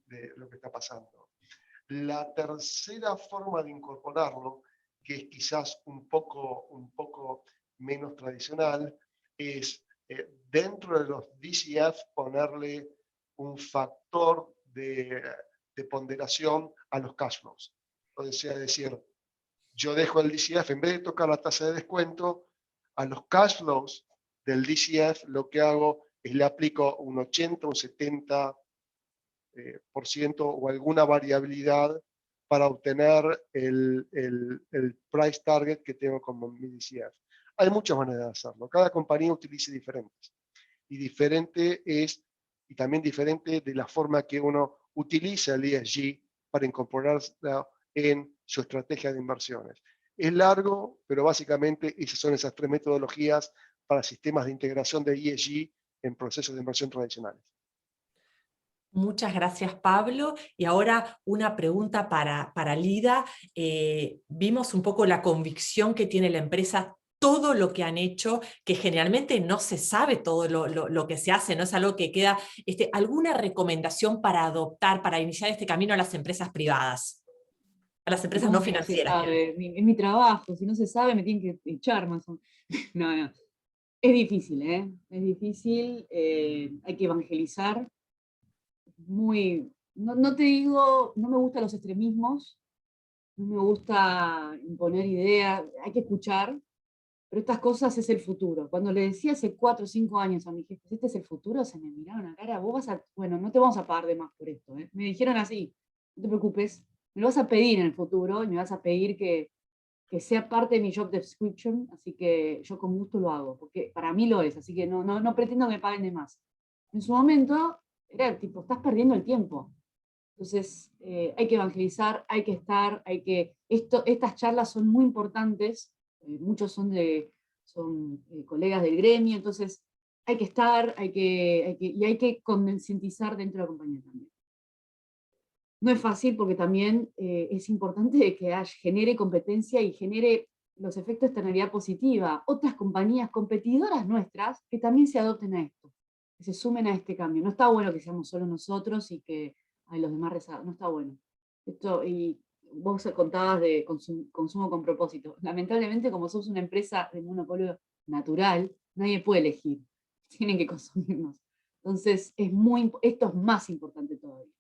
de lo que está pasando. La tercera forma de incorporarlo, que es quizás un poco menos tradicional, es dentro de los DCF ponerle un factor de ponderación a los cash flows. O sea, decir, yo dejo el DCF, en vez de tocar la tasa de descuento, a los cash flows del DCF lo que hago es le aplico un 80, un 70% o alguna variabilidad para obtener el price target que tengo como mi DCF. Hay muchas maneras de hacerlo. Cada compañía utiliza diferentes. Y también diferente de la forma que uno utiliza el ESG para incorporarlo en su estrategia de inversiones. Es largo, pero básicamente esas son esas tres metodologías para sistemas de integración de ESG en procesos de inversión tradicionales. Muchas gracias, Pablo. Y ahora una pregunta para Lida. Vimos un poco la convicción que tiene la empresa, todo lo que han hecho, que generalmente no se sabe todo lo que se hace, no es algo que queda. ¿Alguna recomendación para adoptar, para iniciar este camino a las empresas privadas? A las empresas no financieras. Es mi trabajo, si no se sabe me tienen que echar más o menos. No. Es difícil, ¿eh? Es difícil, hay que evangelizar. No te digo, no me gustan los extremismos, no me gusta imponer ideas, hay que escuchar, pero estas cosas es el futuro. Cuando le decía hace 4 o 5 años a mis jefes, este es el futuro, se me miraron a cara, bueno, no te vamos a pagar de más por esto, ¿eh? Me dijeron así, no te preocupes, me lo vas a pedir en el futuro, y me vas a pedir que sea parte de mi job description, así que yo con gusto lo hago, porque para mí lo es, así que no pretendo que me paguen de más. En su momento era tipo, estás perdiendo el tiempo. Entonces, hay que evangelizar, hay que estar, estas charlas son muy importantes, muchos son colegas del gremio, entonces hay que estar, y hay que concientizar dentro de la compañía también. No es fácil porque también es importante que genere competencia y genere los efectos de externalidad positiva. Otras compañías competidoras nuestras que también se adopten a esto, que se sumen a este cambio. No está bueno que seamos solo nosotros y que los demás rezagan, no está bueno. Y vos contabas de consumo con propósito. Lamentablemente, como somos una empresa de monopolio natural, nadie puede elegir. Tienen que consumirnos. Entonces, esto es más importante todavía.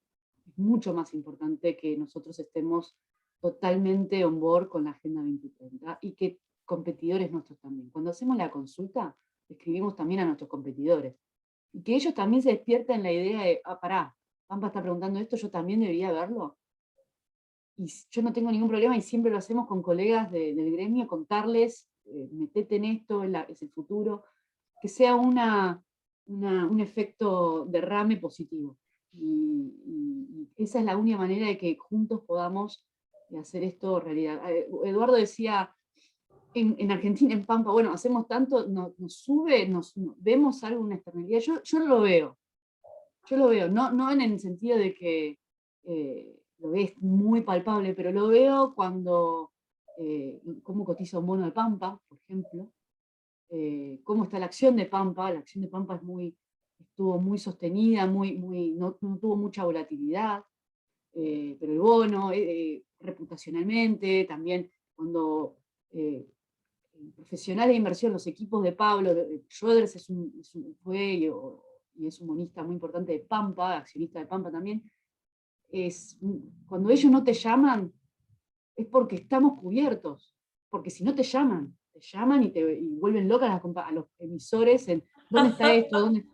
Es mucho más importante que nosotros estemos totalmente on board con la Agenda 2030 y que competidores nuestros también. Cuando hacemos la consulta, escribimos también a nuestros competidores. Y que ellos también se despierten la idea de, pará, Pampa está preguntando esto, yo también debería verlo. Y yo no tengo ningún problema y siempre lo hacemos con colegas del gremio, contarles, metete en esto, es el futuro, que sea un efecto derrame positivo. Y esa es la única manera de que juntos podamos hacer esto realidad. Eduardo decía, en Argentina, en Pampa, bueno, hacemos tanto, nos sube, vemos algo, una externalidad. Yo lo veo, no en el sentido de que lo ves muy palpable, pero lo veo cuando, cómo cotiza un bono de Pampa, por ejemplo, cómo está la acción de Pampa. La acción de Pampa estuvo muy sostenida, no tuvo mucha volatilidad, pero el bono, reputacionalmente, también cuando profesionales de inversión, los equipos de Pablo, Schroeders fue y es un monista muy importante de Pampa, accionista de Pampa también, cuando ellos no te llaman, es porque estamos cubiertos, porque si no te llaman y vuelven locas a los emisores en ¿dónde está esto? ¿Dónde?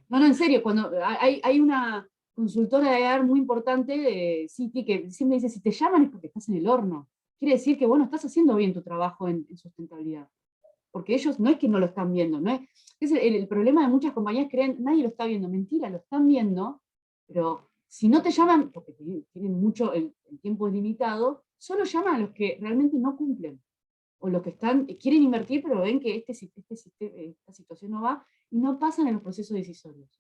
No, en serio, cuando hay una consultora de AR muy importante de Citi que siempre dice, si te llaman es porque estás en el horno. Quiere decir que, bueno, estás haciendo bien tu trabajo en sustentabilidad. Porque ellos no es que no lo están viendo, no es el problema de muchas compañías, creen, nadie lo está viendo. Mentira, lo están viendo, pero si no te llaman, porque tienen mucho, el tiempo es limitado, solo llaman a los que realmente no cumplen. O los que quieren invertir, pero ven que esta situación no va, y no pasan en los procesos decisorios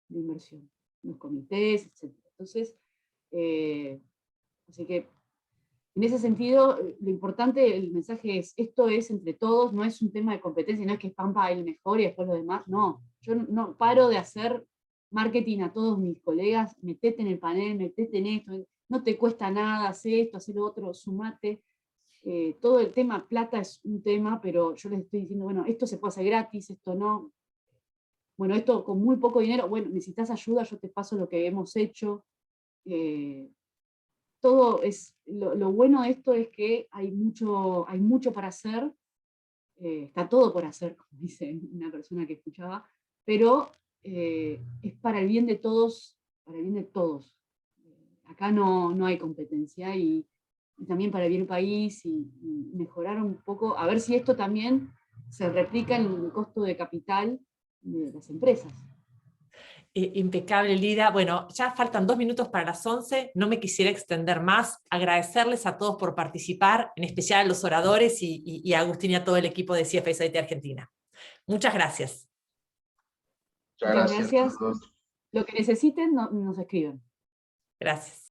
de inversión, en los comités, etc. Entonces, así que, en ese sentido, lo importante, el mensaje es, esto es entre todos, no es un tema de competencia, no es que Pampa es el mejor y después lo demás, no. Yo no paro de hacer marketing a todos mis colegas, metete en el panel, metete en esto, no te cuesta nada, hacer esto, hacer lo otro, sumate. Todo el tema plata es un tema, pero yo les estoy diciendo, bueno, esto se puede hacer gratis, esto no. Bueno, esto con muy poco dinero, bueno, necesitas ayuda, yo te paso lo que hemos hecho. Todo es, lo bueno de esto es que hay mucho para hacer, está todo por hacer, como dice una persona que escuchaba, pero es para el bien de todos, para el bien de todos. Acá no hay competencia y también para el bien del país y mejorar un poco, a ver si esto también se replica en el costo de capital de las empresas. Impecable, Lida. Bueno, ya faltan 2 minutos para las 11, no me quisiera extender más, agradecerles a todos por participar, en especial a los oradores y a Agustín y a todo el equipo de CFSIT Argentina. Muchas gracias. Muchas gracias a todos. Lo que necesiten nos escriben. Gracias.